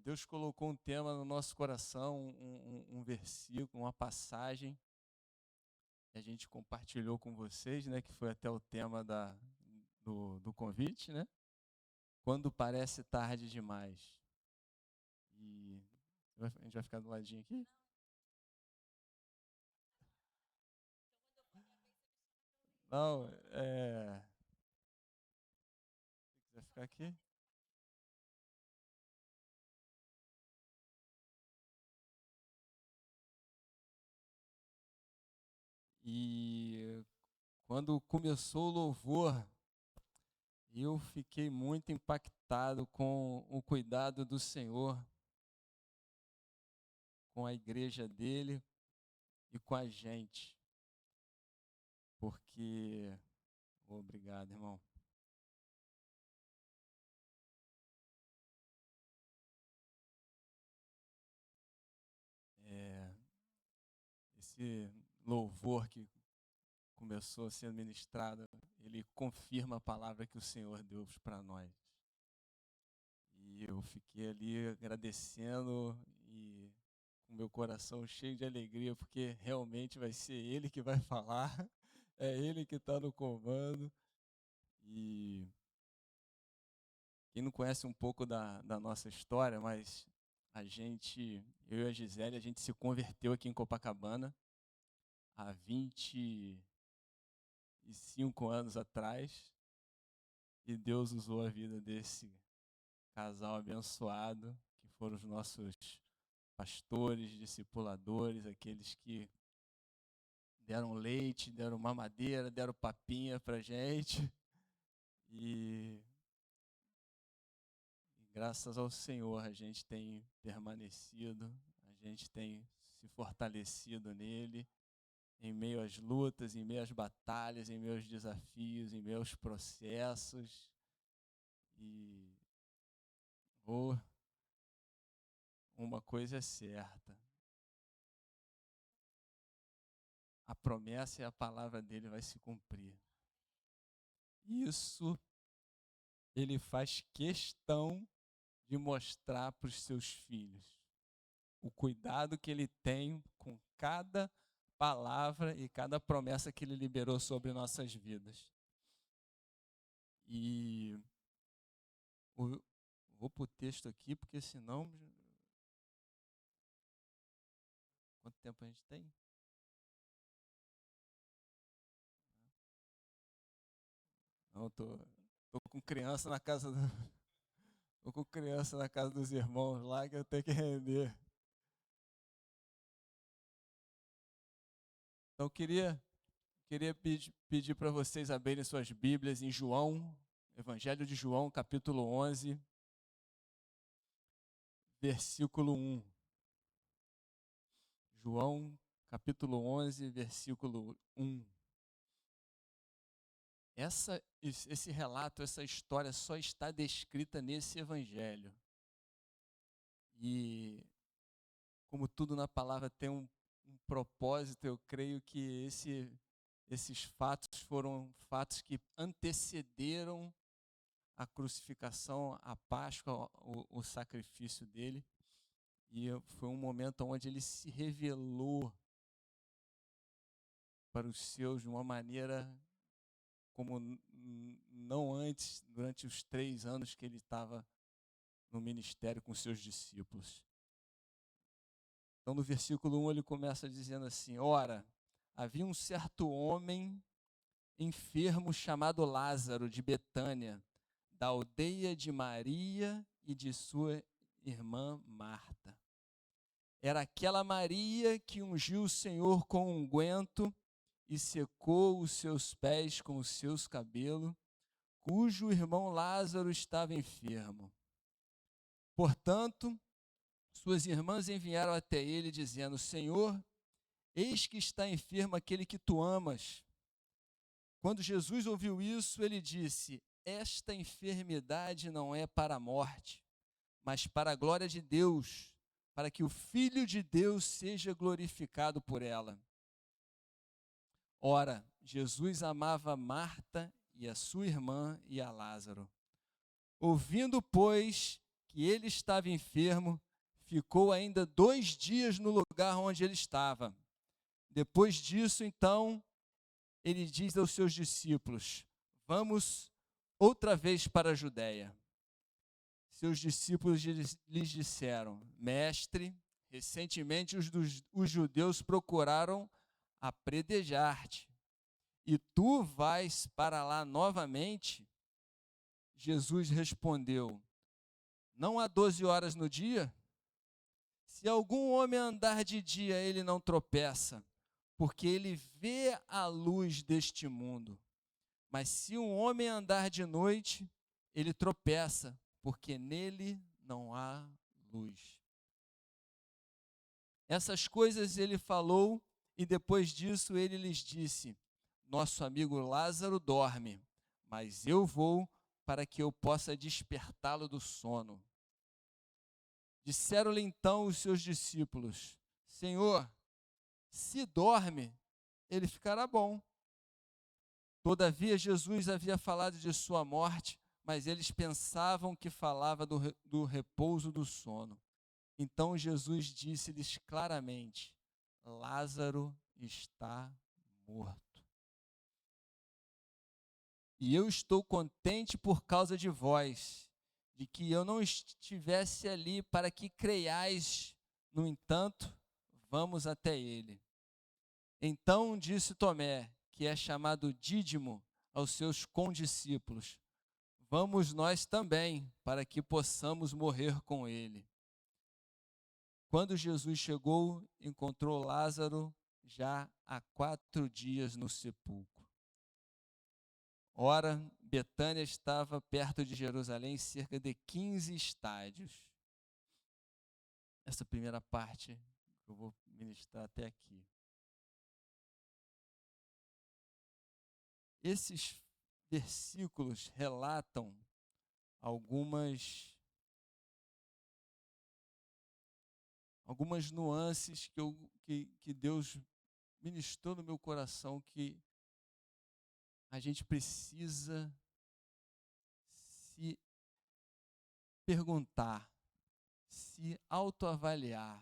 Deus colocou um tema no nosso coração, um versículo, uma passagem, que a gente compartilhou com vocês, né, que foi até o tema do convite, né? Quando parece tarde demais. E a gente vai ficar do ladinho aqui? Não, se quiser ficar aqui. E quando começou o louvor, eu fiquei muito impactado com o cuidado do Senhor, com a igreja dele e com a gente. Porque, obrigado, irmão. Esse louvor que começou sendo ministrado, ele confirma a palavra que o Senhor deu para nós. E eu fiquei ali agradecendo e com meu coração cheio de alegria, porque realmente vai ser Ele que vai falar, é Ele que está no comando. E quem não conhece um pouco da nossa história, mas eu e a Gisele, a gente se converteu aqui em Copacabana há 25 anos atrás, e Deus usou a vida desse casal abençoado, que foram os nossos pastores, discipuladores, aqueles que deram leite, deram mamadeira, deram papinha pra gente. E graças ao Senhor a gente tem permanecido, a gente tem se fortalecido nele, em meio às lutas, em meio às batalhas, em meio aos desafios, em meio aos processos. E uma coisa é certa: a promessa e a palavra dele vai se cumprir. Isso ele faz questão de mostrar para os seus filhos. O cuidado que ele tem com cada palavra e cada promessa que ele liberou sobre nossas vidas. E vou para o texto aqui, porque senão... Quanto tempo a gente tem? Não, tô com criança na casa tô com criança na casa dos irmãos lá que eu tenho que render. Então queria pedir para vocês abrirem suas Bíblias em João, Evangelho de João, capítulo 11, versículo 1. João, capítulo 11, versículo 1. Esse relato, essa história só está descrita nesse evangelho. E como tudo na palavra tem um propósito, eu creio que esses fatos foram fatos que antecederam a crucificação, a Páscoa, o sacrifício dele. E foi um momento onde ele se revelou para os seus de uma maneira como não antes, durante os 3 anos que ele estava no ministério com seus discípulos. Então, no versículo 1, ele começa dizendo assim: Ora, havia um certo homem enfermo chamado Lázaro, de Betânia, da aldeia de Maria e de sua irmã Marta. Era aquela Maria que ungiu o Senhor com unguento e secou os seus pés com os seus cabelos, cujo irmão Lázaro estava enfermo. Portanto, suas irmãs enviaram até ele, dizendo: Senhor, eis que está enfermo aquele que tu amas. Quando Jesus ouviu isso, ele disse: Esta enfermidade não é para a morte, mas para a glória de Deus, para que o Filho de Deus seja glorificado por ela. Ora, Jesus amava Marta e a sua irmã e a Lázaro. Ouvindo, pois, que ele estava enfermo, ficou ainda 2 dias no lugar onde ele estava. Depois disso, então, ele diz aos seus discípulos: vamos outra vez para a Judéia. Seus discípulos lhes disseram: Mestre, recentemente os judeus procuraram apedrejar-te, e tu vais para lá novamente? Jesus respondeu: não há 12 horas no dia? Se algum homem andar de dia, ele não tropeça, porque ele vê a luz deste mundo. Mas se um homem andar de noite, ele tropeça, porque nele não há luz. Essas coisas ele falou, e depois disso ele lhes disse: nosso amigo Lázaro dorme, mas eu vou para que eu possa despertá-lo do sono. Disseram-lhe então os seus discípulos: Senhor, se dorme, ele ficará bom. Todavia Jesus havia falado de sua morte, mas eles pensavam que falava do repouso do sono. Então Jesus disse-lhes claramente: Lázaro está morto. E eu estou contente por causa de vós, de que eu não estivesse ali para que creiais. No entanto, vamos até ele. Então disse Tomé, que é chamado Dídimo, aos seus condiscípulos: vamos nós também, para que possamos morrer com ele. Quando Jesus chegou, encontrou Lázaro já há 4 dias no sepulcro. Ora, Betânia estava perto de Jerusalém, cerca de 15 estádios. Essa primeira parte eu vou ministrar até aqui. Esses versículos relatam algumas nuances que Deus ministrou no meu coração, que a gente precisa se perguntar, se autoavaliar.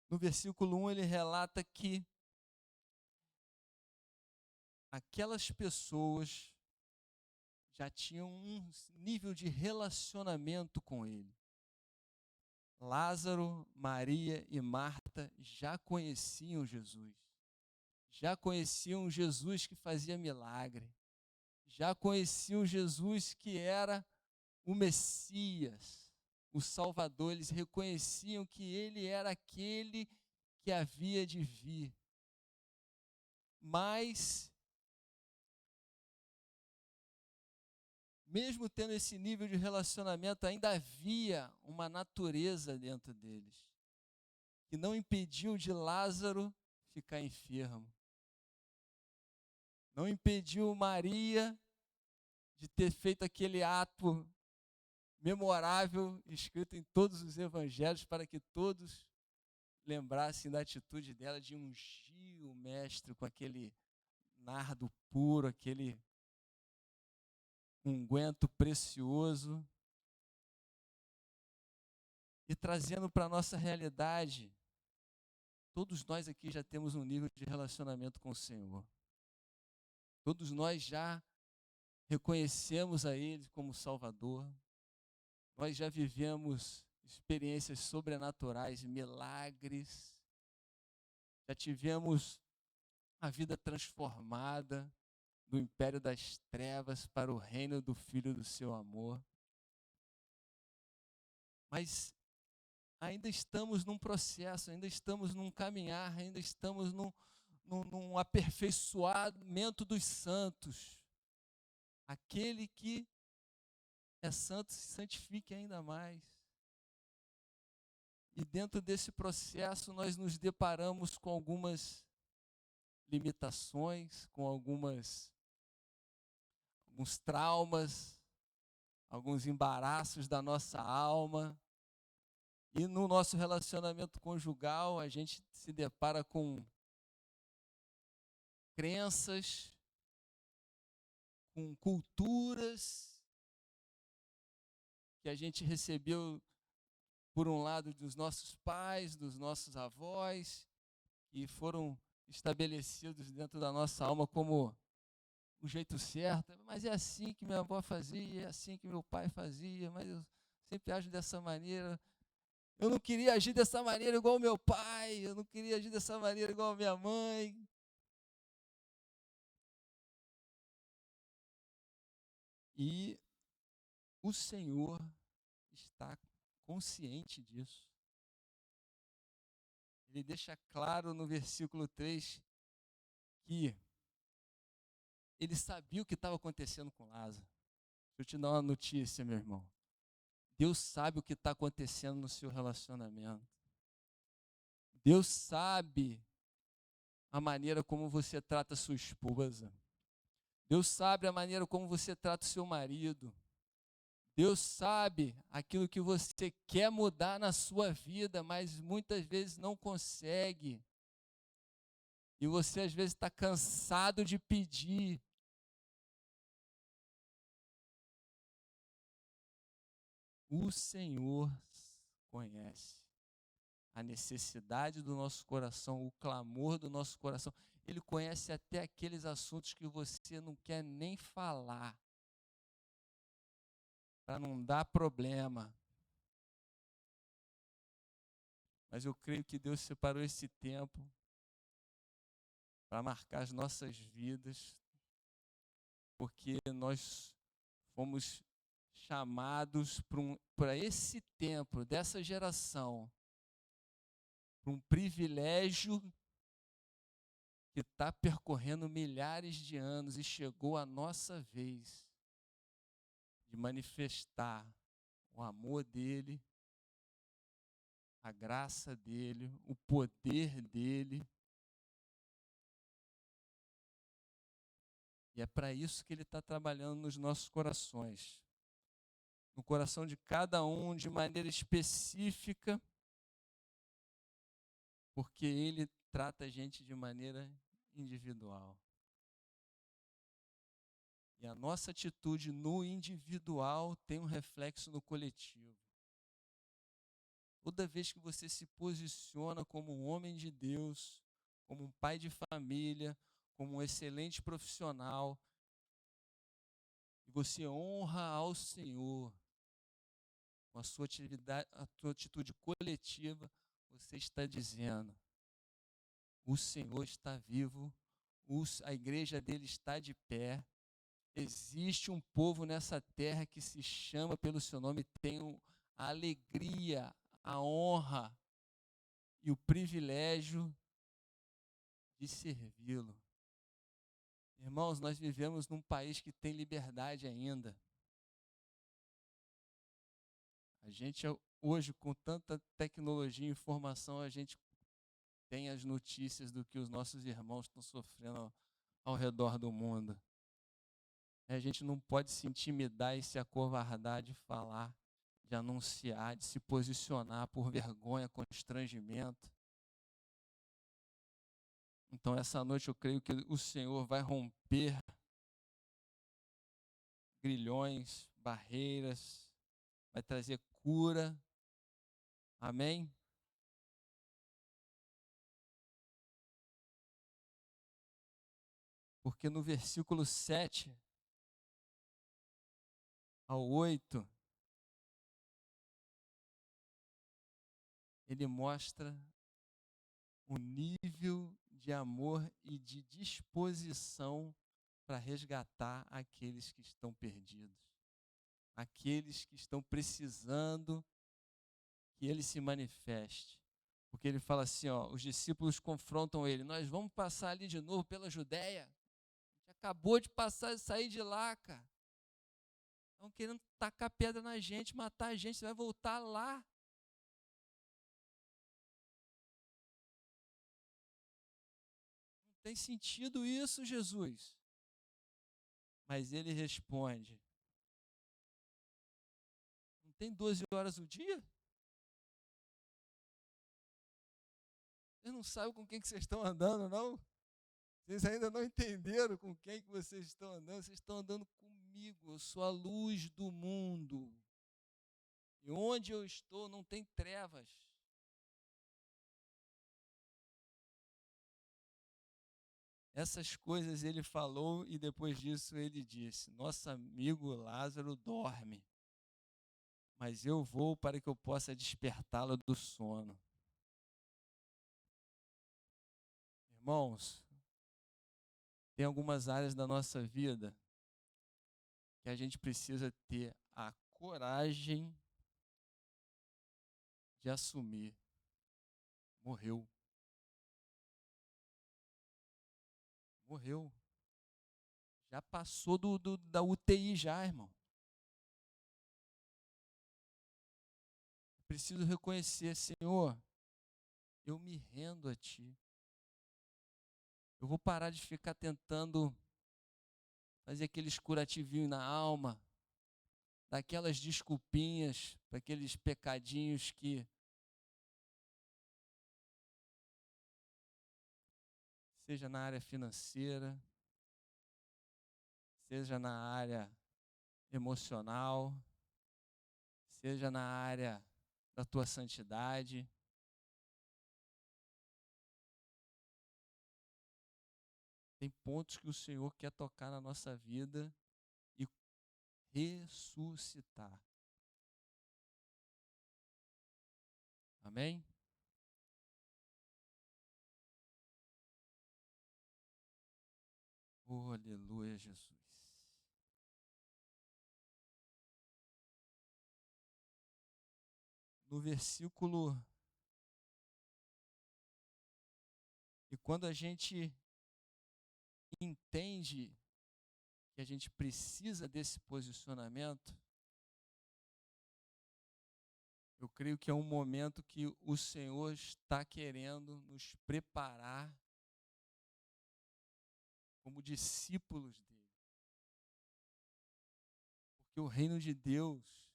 No versículo 1 ele relata que aquelas pessoas já tinham um nível de relacionamento com ele. Lázaro, Maria e Marta já conheciam Jesus. Já conheciam Jesus que fazia milagre. Já conheciam Jesus que era o Messias, o Salvador. Eles reconheciam que ele era aquele que havia de vir. Mas, mesmo tendo esse nível de relacionamento, ainda havia uma natureza dentro deles, que não impediu de Lázaro ficar enfermo. Não impediu Maria de ter feito aquele ato memorável, escrito em todos os evangelhos, para que todos lembrassem da atitude dela de ungir o mestre com aquele nardo puro, aquele unguento precioso. E trazendo para a nossa realidade, todos nós aqui já temos um nível de relacionamento com o Senhor. Todos nós já reconhecemos a Ele como Salvador. Nós já vivemos experiências sobrenaturais, milagres. Já tivemos a vida transformada do império das trevas para o reino do Filho do seu amor. Mas ainda estamos num processo, ainda estamos num caminhar, ainda estamos num aperfeiçoamento dos santos. Aquele que é santo se santifique ainda mais. E dentro desse processo nós nos deparamos com algumas limitações, com alguns traumas, alguns embaraços da nossa alma. E no nosso relacionamento conjugal a gente se depara com crenças, com culturas que a gente recebeu, por um lado, dos nossos pais, dos nossos avós, que foram estabelecidos dentro da nossa alma como o jeito certo, mas é assim que minha avó fazia, é assim que meu pai fazia, mas eu sempre ajo dessa maneira. Eu não queria agir dessa maneira igual meu pai, eu não queria agir dessa maneira igual minha mãe. E o Senhor está consciente disso. Ele deixa claro no versículo 3 que ele sabia o que estava acontecendo com Lázaro. Deixa eu te dar uma notícia, meu irmão. Deus sabe o que está acontecendo no seu relacionamento. Deus sabe a maneira como você trata a sua esposa. Deus sabe a maneira como você trata o seu marido. Deus sabe aquilo que você quer mudar na sua vida, mas muitas vezes não consegue. E você às vezes está cansado de pedir. O Senhor conhece a necessidade do nosso coração, o clamor do nosso coração. Ele conhece até aqueles assuntos que você não quer nem falar, para não dar problema. Mas eu creio que Deus separou esse tempo para marcar as nossas vidas, porque nós fomos chamados para esse tempo, dessa geração, para um privilégio que está percorrendo milhares de anos e chegou a nossa vez de manifestar o amor dele, a graça dele, o poder dele. E é para isso que ele está trabalhando nos nossos corações. No coração de cada um, de maneira específica, porque ele trata a gente de maneira individual. E a nossa atitude no individual tem um reflexo no coletivo. Toda vez que você se posiciona como um homem de Deus, como um pai de família, como um excelente profissional, e você honra ao Senhor com a sua atitude coletiva, você está dizendo: o Senhor está vivo, a igreja dele está de pé, existe um povo nessa terra que se chama pelo seu nome, tem a alegria, a honra e o privilégio de servi-lo. Irmãos, nós vivemos num país que tem liberdade ainda. A gente hoje, com tanta tecnologia e informação, a gente tem as notícias do que os nossos irmãos estão sofrendo ao redor do mundo. A gente não pode se intimidar e se acovardar de falar, de anunciar, de se posicionar por vergonha, constrangimento. Então, essa noite eu creio que o Senhor vai romper grilhões, barreiras, vai trazer cura. Amém? Porque no versículo 7 ao 8, ele mostra o nível de amor e de disposição para resgatar aqueles que estão perdidos, aqueles que estão precisando que ele se manifeste. Porque ele fala assim, ó, os discípulos confrontam ele: nós vamos passar ali de novo pela Judéia? A gente acabou de passar e sair de lá, cara. Estão querendo tacar pedra na gente, matar a gente, você vai voltar lá. Não tem sentido isso, Jesus. Mas ele responde: não tem 12 horas o dia? Vocês não sabem com quem que vocês estão andando, não? Vocês ainda não entenderam com quem que vocês estão andando. Vocês estão andando comigo. Eu sou a luz do mundo. E onde eu estou não tem trevas. Essas coisas ele falou e depois disso ele disse: nosso amigo Lázaro dorme, mas eu vou para que eu possa despertá-lo do sono. Irmãos, tem algumas áreas da nossa vida que a gente precisa ter a coragem de assumir. Morreu. Morreu. Já passou da UTI já, irmão. Preciso reconhecer, Senhor, eu me rendo a Ti. Eu vou parar de ficar tentando fazer aqueles curativinhos na alma, daquelas desculpinhas para aqueles pecadinhos que seja na área financeira, seja na área emocional, seja na área da tua santidade. Tem pontos que o Senhor quer tocar na nossa vida e ressuscitar. Amém? Oh, aleluia, Jesus. No versículo... E quando a gente entende que a gente precisa desse posicionamento, eu creio que é um momento que o Senhor está querendo nos preparar como discípulos dele. Porque o reino de Deus,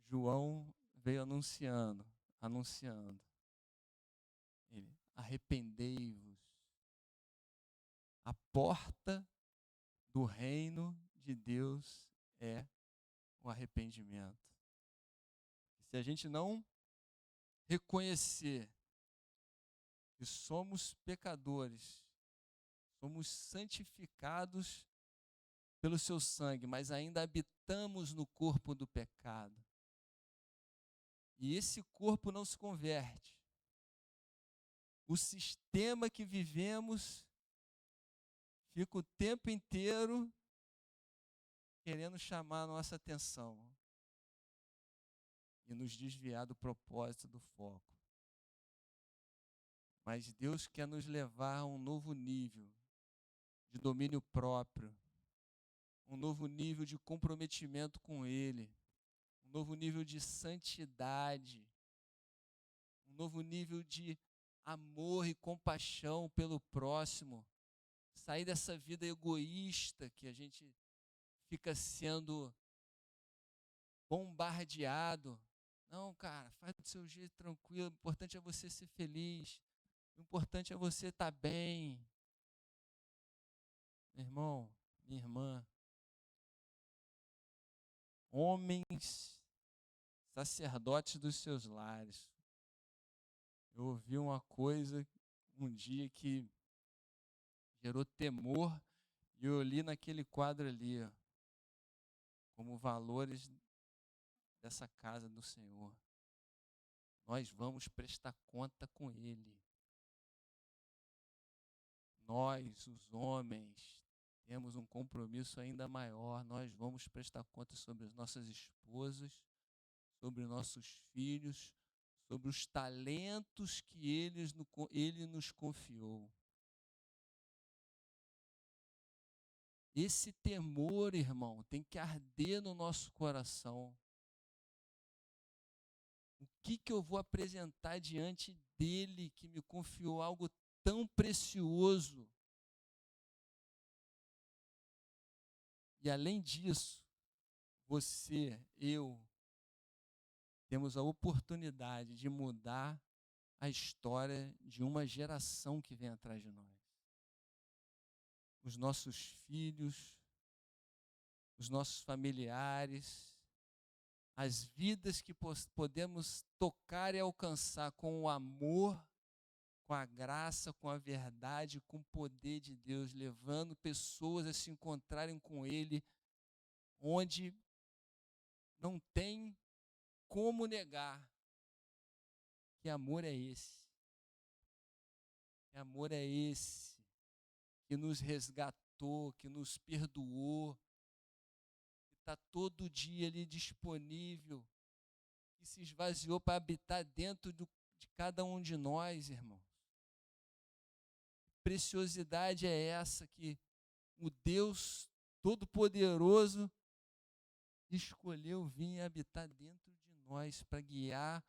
João veio anunciando. Ele, arrependei-vos. A porta do reino de Deus é o arrependimento. Se a gente não reconhecer que somos pecadores, somos santificados pelo seu sangue, mas ainda habitamos no corpo do pecado. E esse corpo não se converte. O sistema que vivemos fica o tempo inteiro querendo chamar a nossa atenção e nos desviar do propósito, do foco. Mas Deus quer nos levar a um novo nível de domínio próprio, um novo nível de comprometimento com Ele, um novo nível de santidade, um novo nível de amor e compaixão pelo próximo, sair dessa vida egoísta que a gente fica sendo bombardeado. Não, cara, faz do seu jeito tranquilo, o importante é você ser feliz, o importante é você estar bem. Meu irmão, minha irmã, homens, sacerdotes dos seus lares. Eu ouvi uma coisa um dia que gerou temor e eu li naquele quadro ali, ó, como valores dessa casa do Senhor. Nós vamos prestar conta com Ele. Nós, os homens, temos um compromisso ainda maior. Nós vamos prestar conta sobre as nossas esposas, sobre nossos filhos, sobre os talentos que Ele nos confiou. Esse temor, irmão, tem que arder no nosso coração. O que eu vou apresentar diante dele que me confiou algo tão precioso? E além disso, você, eu, temos a oportunidade de mudar a história de uma geração que vem atrás de nós. Os nossos filhos, os nossos familiares, as vidas que podemos tocar e alcançar com o amor, com a graça, com a verdade, com o poder de Deus, levando pessoas a se encontrarem com Ele, onde não tem como negar que amor é esse. Que amor é esse que nos resgatou, que nos perdoou, que está todo dia ali disponível, que se esvaziou para habitar dentro de cada um de nós, irmãos. Que preciosidade é essa que o Deus Todo-Poderoso escolheu vir habitar dentro de nós para guiar,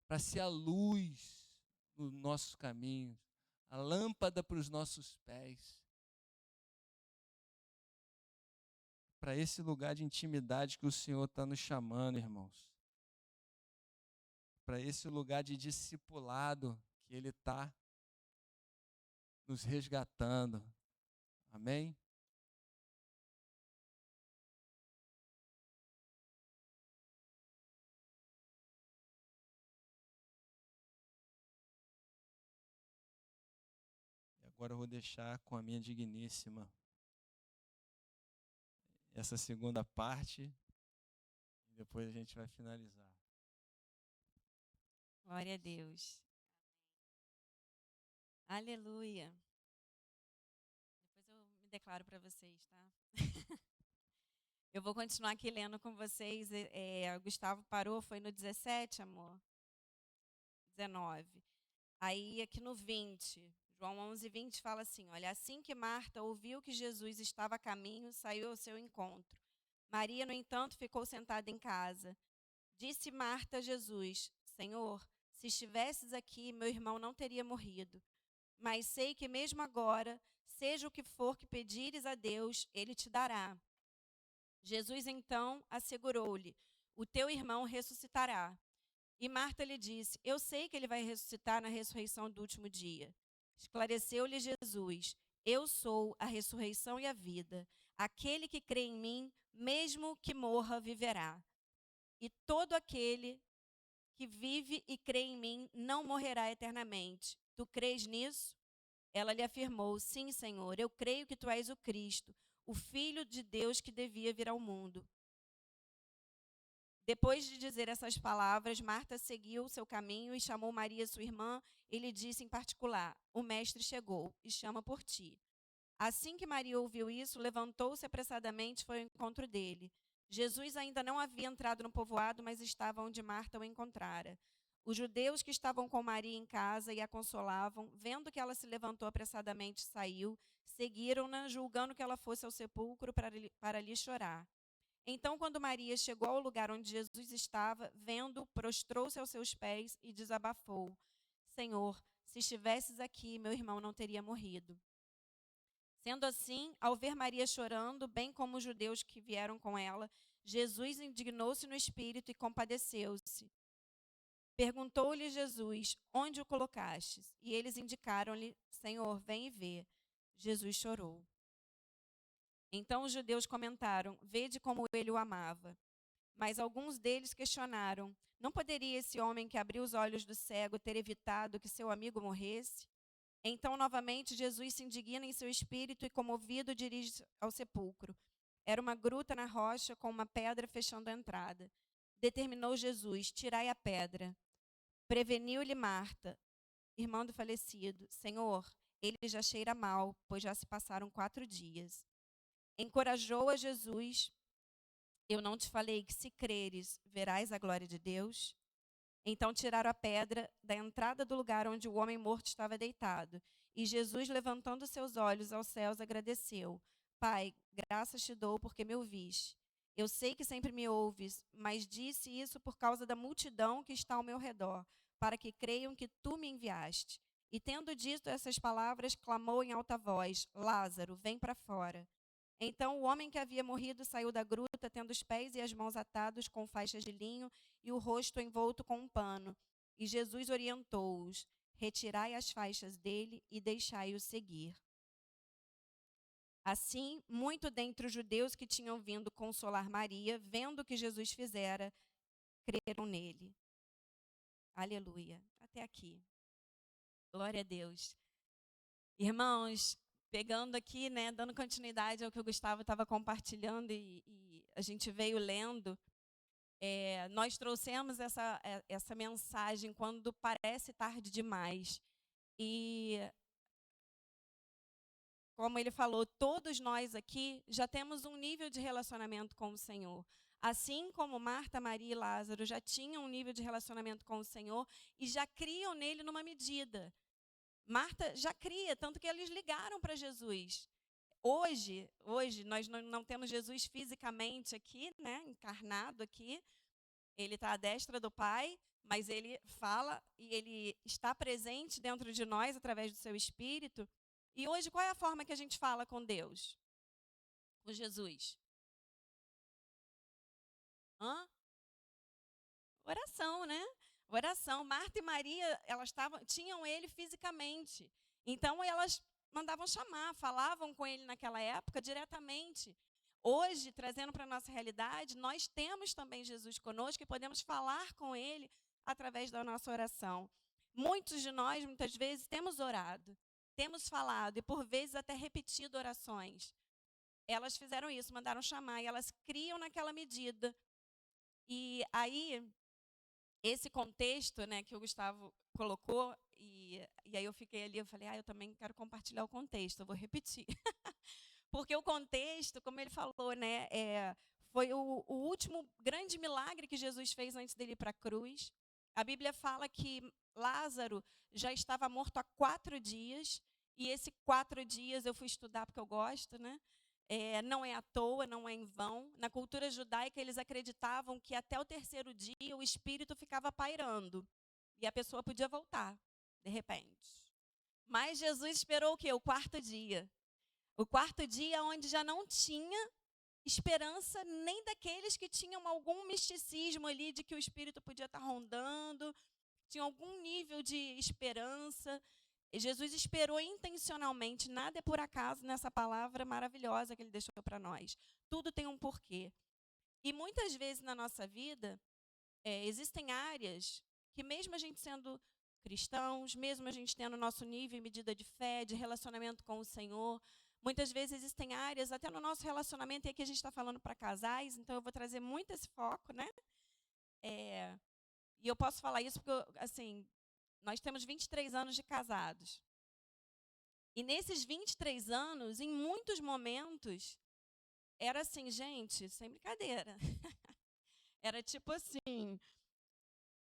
para ser a luz nos nossos caminhos, a lâmpada para os nossos pés. Para esse lugar de intimidade que o Senhor está nos chamando, irmãos. Para esse lugar de discipulado que Ele está nos resgatando. Amém? E agora eu vou deixar com a minha digníssima essa segunda parte e depois a gente vai finalizar. Glória a Deus. Aleluia. Depois eu me declaro para vocês, tá? Eu vou continuar aqui lendo com vocês. O Gustavo parou, foi no 17, amor? 19. Aí aqui no 20, João 11:20 fala assim, olha, assim que Marta ouviu que Jesus estava a caminho, saiu ao seu encontro. Maria, no entanto, ficou sentada em casa. Disse Marta a Jesus, Senhor, se estivesses aqui, meu irmão não teria morrido. Mas sei que mesmo agora, seja o que for que pedires a Deus, Ele te dará. Jesus então assegurou-lhe, o teu irmão ressuscitará. E Marta lhe disse, eu sei que ele vai ressuscitar na ressurreição do último dia. Esclareceu-lhe Jesus, eu sou a ressurreição e a vida. Aquele que crê em mim, mesmo que morra, viverá. E todo aquele que vive e crê em mim não morrerá eternamente. Tu crês nisso? Ela lhe afirmou, sim, Senhor, eu creio que tu és o Cristo, o Filho de Deus que devia vir ao mundo. Depois de dizer essas palavras, Marta seguiu o seu caminho e chamou Maria, sua irmã, e lhe disse em particular, o mestre chegou e chama por ti. Assim que Maria ouviu isso, levantou-se apressadamente e foi ao encontro dele. Jesus ainda não havia entrado no povoado, mas estava onde Marta o encontrara. Os judeus que estavam com Maria em casa e a consolavam, vendo que ela se levantou apressadamente e saiu, seguiram-na, julgando que ela fosse ao sepulcro para lhe chorar. Então, quando Maria chegou ao lugar onde Jesus estava, vendo, prostrou-se aos seus pés e desabafou. Senhor, se estivesses aqui, meu irmão não teria morrido. Sendo assim, ao ver Maria chorando, bem como os judeus que vieram com ela, Jesus indignou-se no espírito e compadeceu-se. Perguntou-lhe Jesus, onde o colocastes? E eles indicaram-lhe, Senhor, vem e vê. Jesus chorou. Então os judeus comentaram, vede como ele o amava. Mas alguns deles questionaram, não poderia esse homem que abriu os olhos do cego ter evitado que seu amigo morresse? Então, novamente, Jesus se indigna em seu espírito e, comovido, dirige-se ao sepulcro. Era uma gruta na rocha com uma pedra fechando a entrada. Determinou Jesus, tirai a pedra. Preveniu-lhe Marta, irmã do falecido, Senhor, ele já cheira mal, pois já se passaram 4 dias. Encorajou-a Jesus, eu não te falei que se creres, verás a glória de Deus? Então tiraram a pedra da entrada do lugar onde o homem morto estava deitado. E Jesus, levantando seus olhos aos céus, agradeceu. Pai, graças te dou porque me ouviste. Eu sei que sempre me ouves, mas disse isso por causa da multidão que está ao meu redor, para que creiam que tu me enviaste. E tendo dito essas palavras, clamou em alta voz, Lázaro, vem para fora. Então o homem que havia morrido saiu da gruta, tendo os pés e as mãos atados com faixas de linho e o rosto envolto com um pano. E Jesus orientou-os, retirai as faixas dele e deixai-o seguir. Assim, muito dentre os judeus que tinham vindo consolar Maria, vendo o que Jesus fizera, creram nele. Aleluia. Até aqui. Glória a Deus. Irmãos, pegando aqui, né, dando continuidade ao que o Gustavo estava compartilhando e a gente veio lendo, nós trouxemos essa mensagem quando parece tarde demais. E, como ele falou, todos nós aqui já temos um nível de relacionamento com o Senhor. Assim como Marta, Maria e Lázaro já tinham um nível de relacionamento com o Senhor e já criam nele numa medida. Marta já cria, tanto que eles ligaram para Jesus. Hoje nós não temos Jesus fisicamente aqui, né, encarnado aqui. Ele está à destra do Pai, mas ele fala e ele está presente dentro de nós através do seu Espírito. E hoje, qual é a forma que a gente fala com Deus? Com Jesus? Oração, né? Oração. Marta e Maria, tinham ele fisicamente. Então, elas mandavam chamar, falavam com ele naquela época diretamente. Hoje, trazendo para a nossa realidade, nós temos também Jesus conosco e podemos falar com ele através da nossa oração. Muitos de nós, muitas vezes, temos orado, temos falado e, por vezes, até repetido orações. Elas fizeram isso, mandaram chamar e elas criam naquela medida. E aí, esse contexto, né, que o Gustavo colocou, e aí eu fiquei ali, eu falei, eu também quero compartilhar o contexto, eu vou repetir. Porque o contexto, como ele falou, né, foi o último grande milagre que Jesus fez antes dele ir para a cruz. A Bíblia fala que Lázaro já estava morto há 4 dias, e esses 4 dias eu fui estudar porque eu gosto, né? Não é à toa, não é em vão. Na cultura judaica, eles acreditavam que até o 3º dia o espírito ficava pairando e a pessoa podia voltar, de repente. Mas Jesus esperou o quê? O 4º dia. O 4º dia onde já não tinha esperança nem daqueles que tinham algum misticismo ali de que o espírito podia estar rondando, tinha algum nível de esperança. E Jesus esperou intencionalmente, nada é por acaso nessa palavra maravilhosa que ele deixou para nós. Tudo tem um porquê. E muitas vezes na nossa vida, existem áreas que mesmo a gente sendo cristãos, mesmo a gente tendo nosso nível e medida de fé, de relacionamento com o Senhor, muitas vezes existem áreas, até no nosso relacionamento, e aqui a gente está falando para casais, então eu vou trazer muito esse foco, né? E eu posso falar isso porque, assim, nós temos 23 anos de casados. E nesses 23 anos, em muitos momentos, era assim, gente, sem brincadeira. Era tipo assim,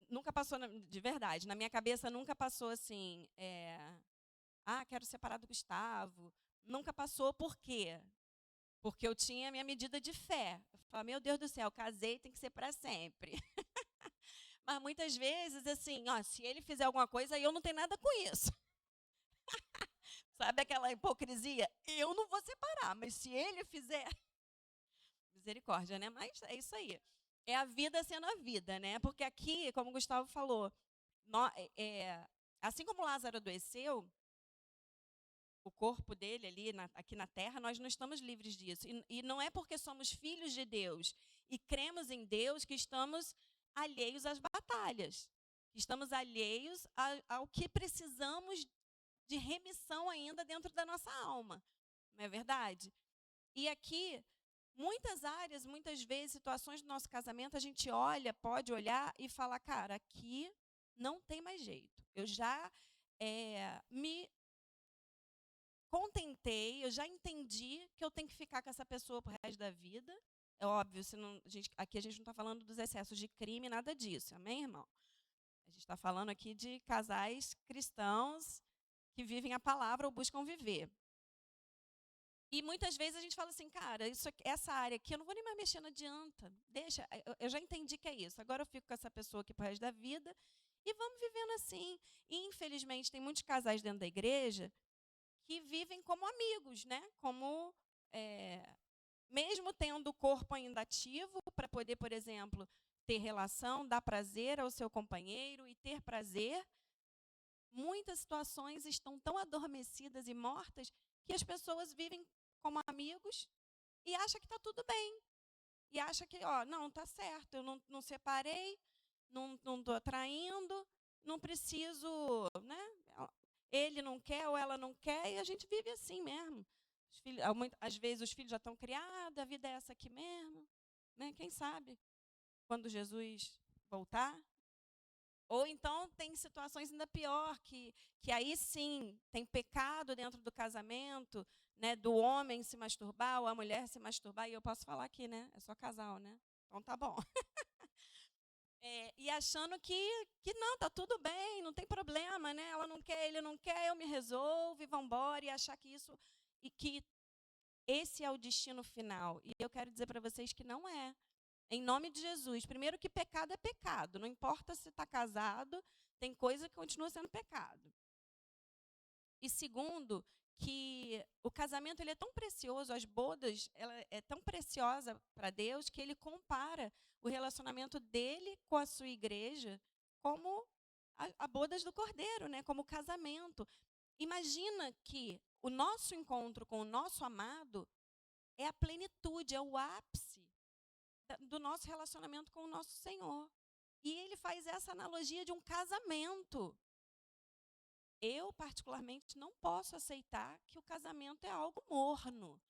nunca passou, de verdade, na minha cabeça nunca passou assim, quero separar do Gustavo. Nunca passou, por quê? Porque eu tinha a minha medida de fé. Eu falava, meu Deus do céu, casei, tem que ser para sempre. Mas muitas vezes, assim, se ele fizer alguma coisa, eu não tenho nada com isso. Sabe aquela hipocrisia? Eu não vou separar, mas se ele fizer... Misericórdia, né? Mas é isso aí. É a vida sendo a vida, né? Porque aqui, como o Gustavo falou, assim como Lázaro adoeceu, o corpo dele ali, aqui na terra, nós não estamos livres disso. E não é porque somos filhos de Deus e cremos em Deus que estamos alheios às batalhas. Estamos alheios ao que precisamos de remissão ainda dentro da nossa alma. Não é verdade? E aqui, muitas áreas, muitas vezes, situações do nosso casamento, a gente pode olhar e falar, cara, aqui não tem mais jeito. Eu já me contentei, eu já entendi que eu tenho que ficar com essa pessoa pro resto da vida. É óbvio, aqui a gente não está falando dos excessos de crime, nada disso. Amém, irmão? A gente está falando aqui de casais cristãos que vivem a palavra ou buscam viver. E muitas vezes a gente fala assim, cara, essa área aqui eu não vou nem mais mexer, não adianta. Deixa, eu já entendi que é isso. Agora eu fico com essa pessoa aqui pro resto da vida e vamos vivendo assim. E, infelizmente, tem muitos casais dentro da igreja que vivem como amigos, né? Como, mesmo tendo o corpo ainda ativo para poder, por exemplo, ter relação, dar prazer ao seu companheiro e ter prazer, muitas situações estão tão adormecidas e mortas que as pessoas vivem como amigos e acham que está tudo bem. e acha que, não, tá certo, eu não separei, não estou traindo, não preciso, né? Ele não quer ou ela não quer, e a gente vive assim mesmo. Às vezes os filhos já estão criados, a vida é essa aqui mesmo. Né? Quem sabe quando Jesus voltar? Ou então tem situações ainda pior, que aí sim tem pecado dentro do casamento, né, do homem se masturbar ou a mulher se masturbar, e eu posso falar aqui, né? É só casal, né? Então tá bom. E achando que não, tá tudo bem, não tem problema, né? Ela não quer, ele não quer, eu me resolvo e vamos embora, e achar que isso, e que esse é o destino final. E eu quero dizer para vocês que não é. Em nome de Jesus. Primeiro que pecado é pecado. Não importa se está casado, tem coisa que continua sendo pecado. E segundo, que o casamento ele é tão precioso, as bodas ela é tão preciosa para Deus que ele compara o relacionamento dele com a sua igreja como a bodas do Cordeiro, né? Como casamento. Imagina que o nosso encontro com o nosso amado é a plenitude, é o ápice do nosso relacionamento com o nosso Senhor. E ele faz essa analogia de um casamento. Eu, particularmente, não posso aceitar que o casamento é algo morno.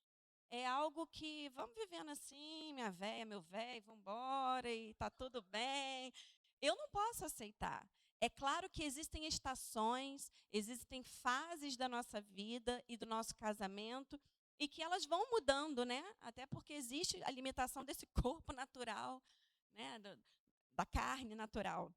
É algo que, vamos vivendo assim, minha véia, meu véio, vamos embora e está tudo bem. Eu não posso aceitar. É claro que existem estações, existem fases da nossa vida e do nosso casamento, e que elas vão mudando, né? Até porque existe a limitação desse corpo natural, né? Da carne natural.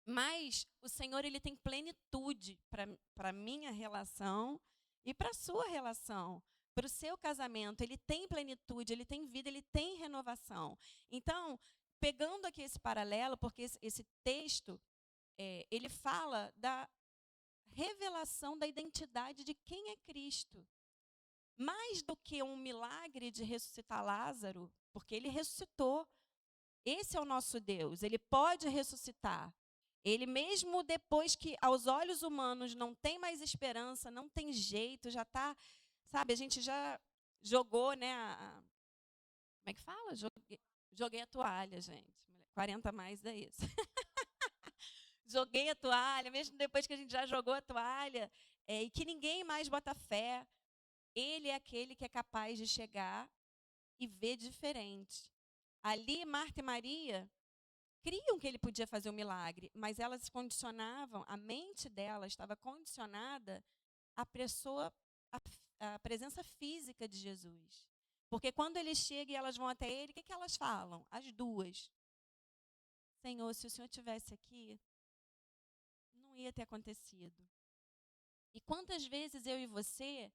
Mas o Senhor ele tem plenitude para a minha relação e para a sua relação, para o seu casamento. Ele tem plenitude, ele tem vida, ele tem renovação. Então, pegando aqui esse paralelo, porque esse texto, ele fala da revelação da identidade de quem é Cristo. Mais do que um milagre de ressuscitar Lázaro, porque ele ressuscitou. Esse é o nosso Deus, ele pode ressuscitar. Ele mesmo depois que aos olhos humanos não tem mais esperança, não tem jeito, já está, sabe, a gente já jogou, né, como é que fala? Joguei a toalha, gente. 40 mais é isso. Joguei a toalha, mesmo depois que a gente já jogou a toalha, e que ninguém mais bota fé. Ele é aquele que é capaz de chegar e ver diferente. Ali, Marta e Maria criam que ele podia fazer um milagre, mas elas condicionavam, a mente dela estava condicionada à à presença física de Jesus. Porque quando ele chega e elas vão até ele, o que elas falam? As duas. Senhor, se o Senhor estivesse aqui, não ia ter acontecido. E quantas vezes eu e você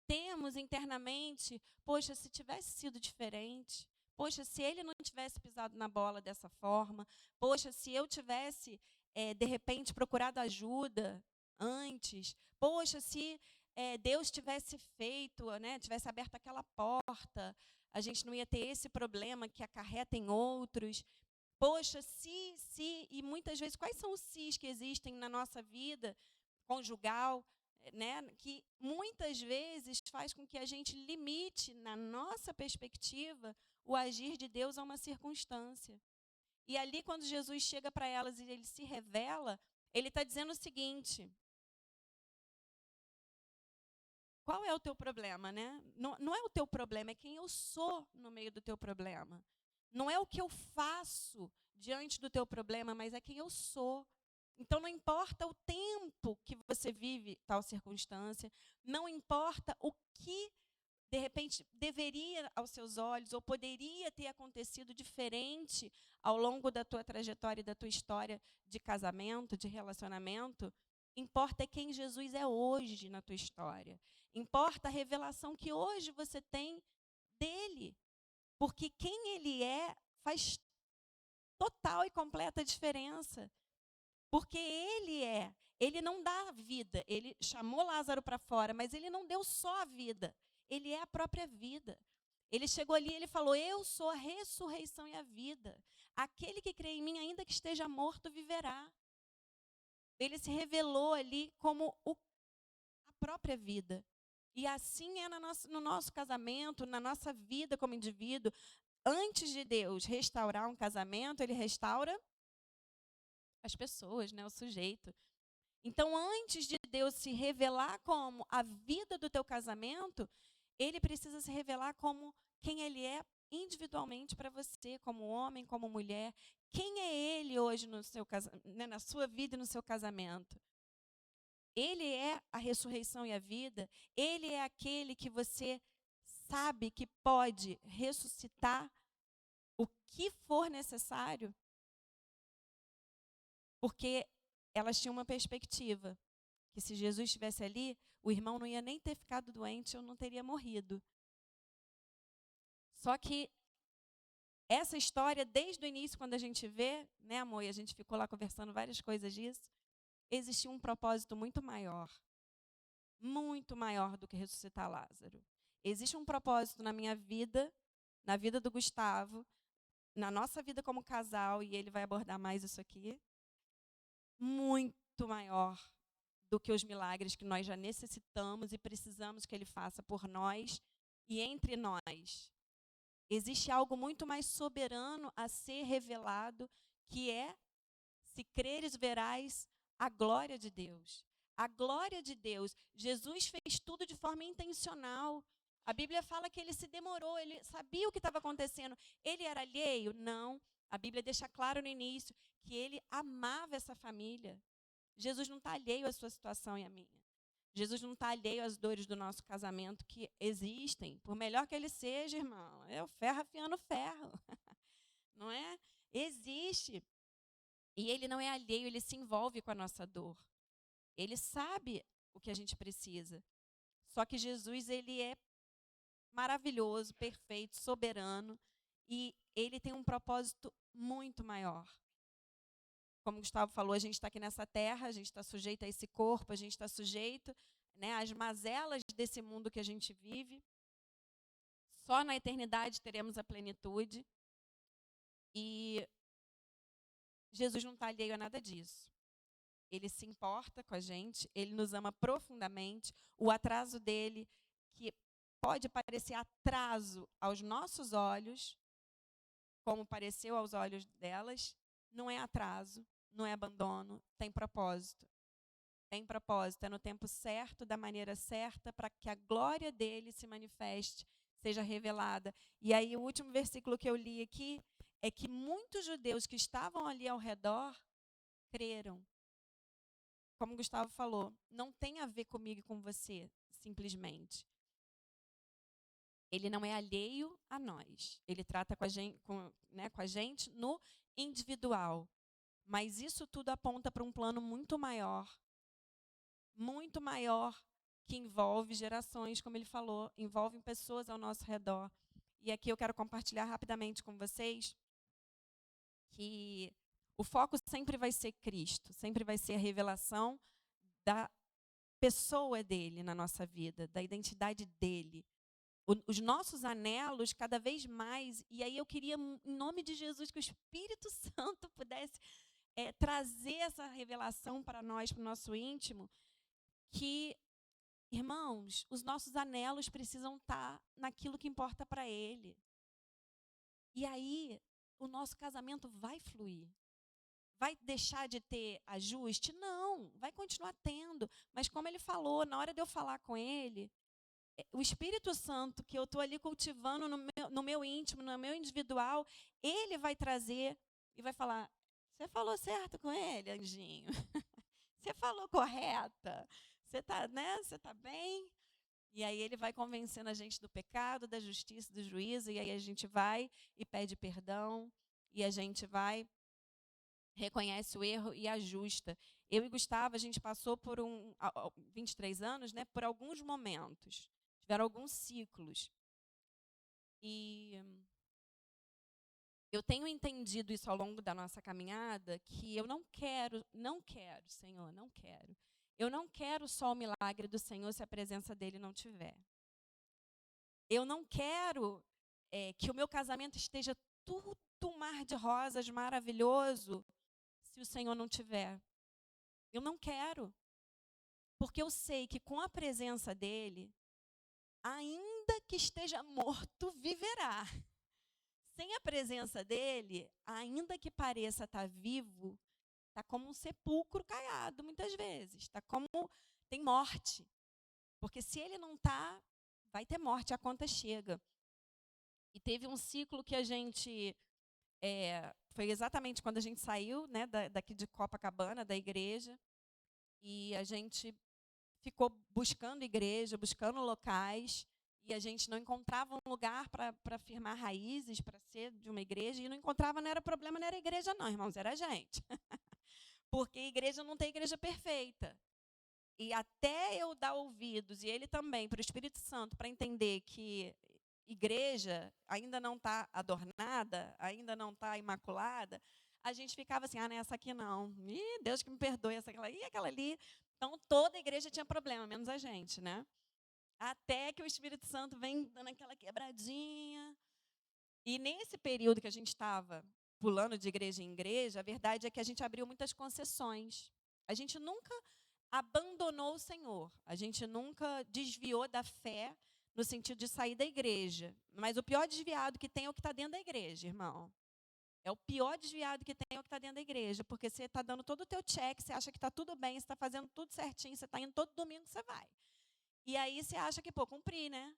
temos internamente, poxa, se tivesse sido diferente, poxa, se ele não tivesse pisado na bola dessa forma, poxa, se eu tivesse, de repente, procurado ajuda antes, poxa, se Deus tivesse feito, né, tivesse aberto aquela porta, a gente não ia ter esse problema que acarreta em outros. Poxa, e muitas vezes, quais são os sis que existem na nossa vida conjugal, né, que muitas vezes faz com que a gente limite, na nossa perspectiva, o agir de Deus a uma circunstância. E ali, quando Jesus chega para elas e ele se revela, ele está dizendo o seguinte: qual é o teu problema, né? Não é o teu problema, é quem eu sou no meio do teu problema. Não é o que eu faço diante do teu problema, mas é quem eu sou. Então, não importa o tempo que você vive tal circunstância, não importa o que, de repente, deveria aos seus olhos ou poderia ter acontecido diferente ao longo da tua trajetória e da tua história de casamento, de relacionamento, importa quem Jesus é hoje na tua história. Importa a revelação que hoje você tem dele. Porque quem ele é faz total e completa diferença. Porque ele não dá vida. Ele chamou Lázaro para fora, mas ele não deu só a vida. Ele é a própria vida. Ele chegou ali e ele falou: eu sou a ressurreição e a vida. Aquele que crê em mim, ainda que esteja morto, viverá. Ele se revelou ali como a própria vida. E assim é no nosso casamento, na nossa vida como indivíduo. antes de Deus restaurar um casamento, ele restaura as pessoas, né, o sujeito. Então, antes de Deus se revelar como a vida do teu casamento, ele precisa se revelar como quem ele é individualmente para você, como homem, como mulher. Quem é ele hoje no seu né, na sua vida e no seu casamento? Ele é a ressurreição e a vida. Ele é aquele que você sabe que pode ressuscitar o que for necessário. Porque elas tinham uma perspectiva, que se Jesus estivesse ali, o irmão não ia nem ter ficado doente, eu não teria morrido. Só que essa história, desde o início, quando a gente vê, né, amor, e a gente ficou lá conversando várias coisas disso, existia um propósito muito maior do que ressuscitar Lázaro. Existe um propósito na minha vida, na vida do Gustavo, na nossa vida como casal, e ele vai abordar mais isso aqui, muito maior do que os milagres que nós já necessitamos e precisamos que ele faça por nós e entre nós. Existe algo muito mais soberano a ser revelado, que é, se creres, verás a glória de Deus. A glória de Deus. Jesus fez tudo de forma intencional. A Bíblia fala que ele se demorou, ele sabia o que estava acontecendo. Ele era alheio? Não. A Bíblia deixa claro no início que ele amava essa família. Jesus não está alheio à sua situação e à minha. Jesus não está alheio às dores do nosso casamento que existem. Por melhor que ele seja, irmão, é o ferro afiando ferro. Não é? Existe. E ele não é alheio, ele se envolve com a nossa dor. Ele sabe o que a gente precisa. Só que Jesus, ele é maravilhoso, perfeito, soberano. E ele tem um propósito muito maior. Como o Gustavo falou, a gente está aqui nessa terra, a gente está sujeito a esse corpo, a gente está sujeito, né, às mazelas desse mundo que a gente vive. Só na eternidade teremos a plenitude. E Jesus não está alheio a nada disso. Ele se importa com a gente, ele nos ama profundamente. O atraso dele, que pode parecer atraso aos nossos olhos, como pareceu aos olhos delas, não é atraso, não é abandono, tem propósito. Tem propósito, é no tempo certo, da maneira certa, para que a glória dele se manifeste, seja revelada. E aí o último versículo que eu li aqui é que muitos judeus que estavam ali ao redor creram. Como o Gustavo falou, não tem a ver comigo e com você, simplesmente. Ele não é alheio a nós. Ele trata com a gente no individual. Mas isso tudo aponta para um plano muito maior, que envolve gerações, como ele falou, envolve pessoas ao nosso redor. E aqui eu quero compartilhar rapidamente com vocês que o foco sempre vai ser Cristo, sempre vai ser a revelação da pessoa dele na nossa vida, da identidade dele. Os nossos anelos cada vez mais, e aí eu queria, em nome de Jesus, que o Espírito Santo pudesse trazer essa revelação para nós, para o nosso íntimo, que, irmãos, os nossos anelos precisam estar naquilo que importa para ele. E aí, o nosso casamento vai fluir. Vai deixar de ter ajuste? Não, vai continuar tendo. Mas como ele falou, na hora de eu falar com ele, o Espírito Santo que eu estou ali cultivando no meu íntimo, no meu individual, ele vai trazer e vai falar, você falou certo com ele, anjinho? Você falou correta? Você está, né? Você está bem? E aí ele vai convencendo a gente do pecado, da justiça, do juízo, e aí a gente vai e pede perdão, e a gente vai, reconhece o erro e ajusta. Eu e Gustavo, a gente passou por 23 anos, né, por alguns momentos. Tiveram alguns ciclos. E eu tenho entendido isso ao longo da nossa caminhada, que eu não quero, Senhor, não quero. Eu não quero só o milagre do Senhor se a presença dele não tiver. Eu não quero que o meu casamento esteja tudo um mar de rosas maravilhoso se o Senhor não tiver. Eu não quero. Porque eu sei que com a presença dele, ainda que esteja morto, viverá. sem a presença dele, ainda que pareça estar vivo, está como um sepulcro caiado, muitas vezes. Está como tem morte. Porque se ele não está, vai ter morte, a conta chega. E teve um ciclo que a gente... foi exatamente quando a gente saiu, né, daqui de Copacabana, da igreja, e a gente ficou buscando igreja, buscando locais, e a gente não encontrava um lugar para firmar raízes, para ser de uma igreja, e não encontrava, não era problema, não era igreja não, irmãos, era a gente. Porque igreja não tem igreja perfeita. E até eu dar ouvidos, e ele também, para o Espírito Santo, para entender que igreja ainda não está adornada, ainda não está imaculada, a gente ficava assim, nessa aqui não. Ih, Deus que me perdoe, essa aquela, e aquela ali. Então, toda a igreja tinha problema, menos a gente, né? Até que o Espírito Santo vem dando aquela quebradinha. E nesse período que a gente estava pulando de igreja em igreja, a verdade é que a gente abriu muitas concessões. A gente nunca abandonou o Senhor. A gente nunca desviou da fé no sentido de sair da igreja. Mas o pior desviado que tem é o que está dentro da igreja, irmão. É o pior desviado que tem é o que está dentro da igreja. Porque você está dando todo o teu check, você acha que está tudo bem, você está fazendo tudo certinho, você está indo todo domingo, você vai. E aí você acha que, cumpri, né?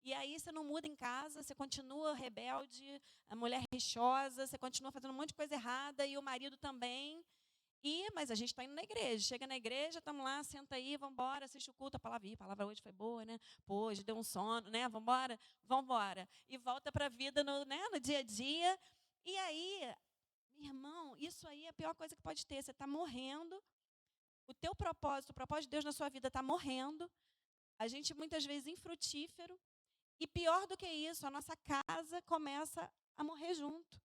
E aí você não muda em casa, você continua rebelde, a mulher rixosa, você continua fazendo um monte de coisa errada, e o marido também. Mas a gente está indo na igreja. Chega na igreja, estamos lá, senta aí, vamos embora, assiste o culto, a palavra hoje foi boa, né? Pô, hoje deu um sono, né? Vamos embora. E volta para a vida no dia a dia. E aí, meu irmão, isso aí é a pior coisa que pode ter. Você está morrendo, o teu propósito, o propósito de Deus na sua vida está morrendo. A gente, muitas vezes, infrutífero. E pior do que isso, a nossa casa começa a morrer junto.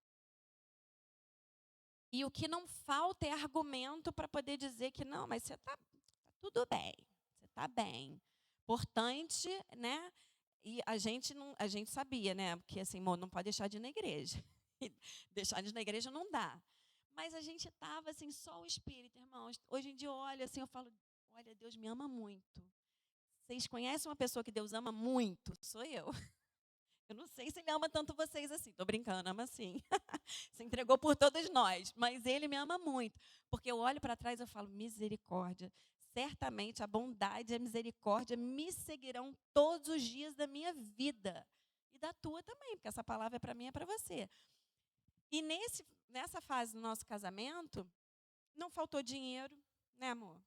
E o que não falta é argumento para poder dizer que não, mas você está tudo bem, você está bem. Importante, né? E a gente sabia, né? Porque assim, não pode deixar de ir na igreja. Deixar de ir na igreja não dá. Mas a gente estava assim, só o Espírito, irmãos. Hoje em dia eu olho assim, eu falo, olha, Deus me ama muito. Vocês conhecem uma pessoa que Deus ama muito? Sou eu. Eu não sei se ele ama tanto vocês assim. Estou brincando, ama sim. Se entregou por todos nós. Mas ele me ama muito. Porque eu olho para trás e eu falo, misericórdia. Certamente a bondade e a misericórdia me seguirão todos os dias da minha vida. E da tua também, porque essa palavra é para mim e é para você. E nessa fase do nosso casamento, não faltou dinheiro, né, amor?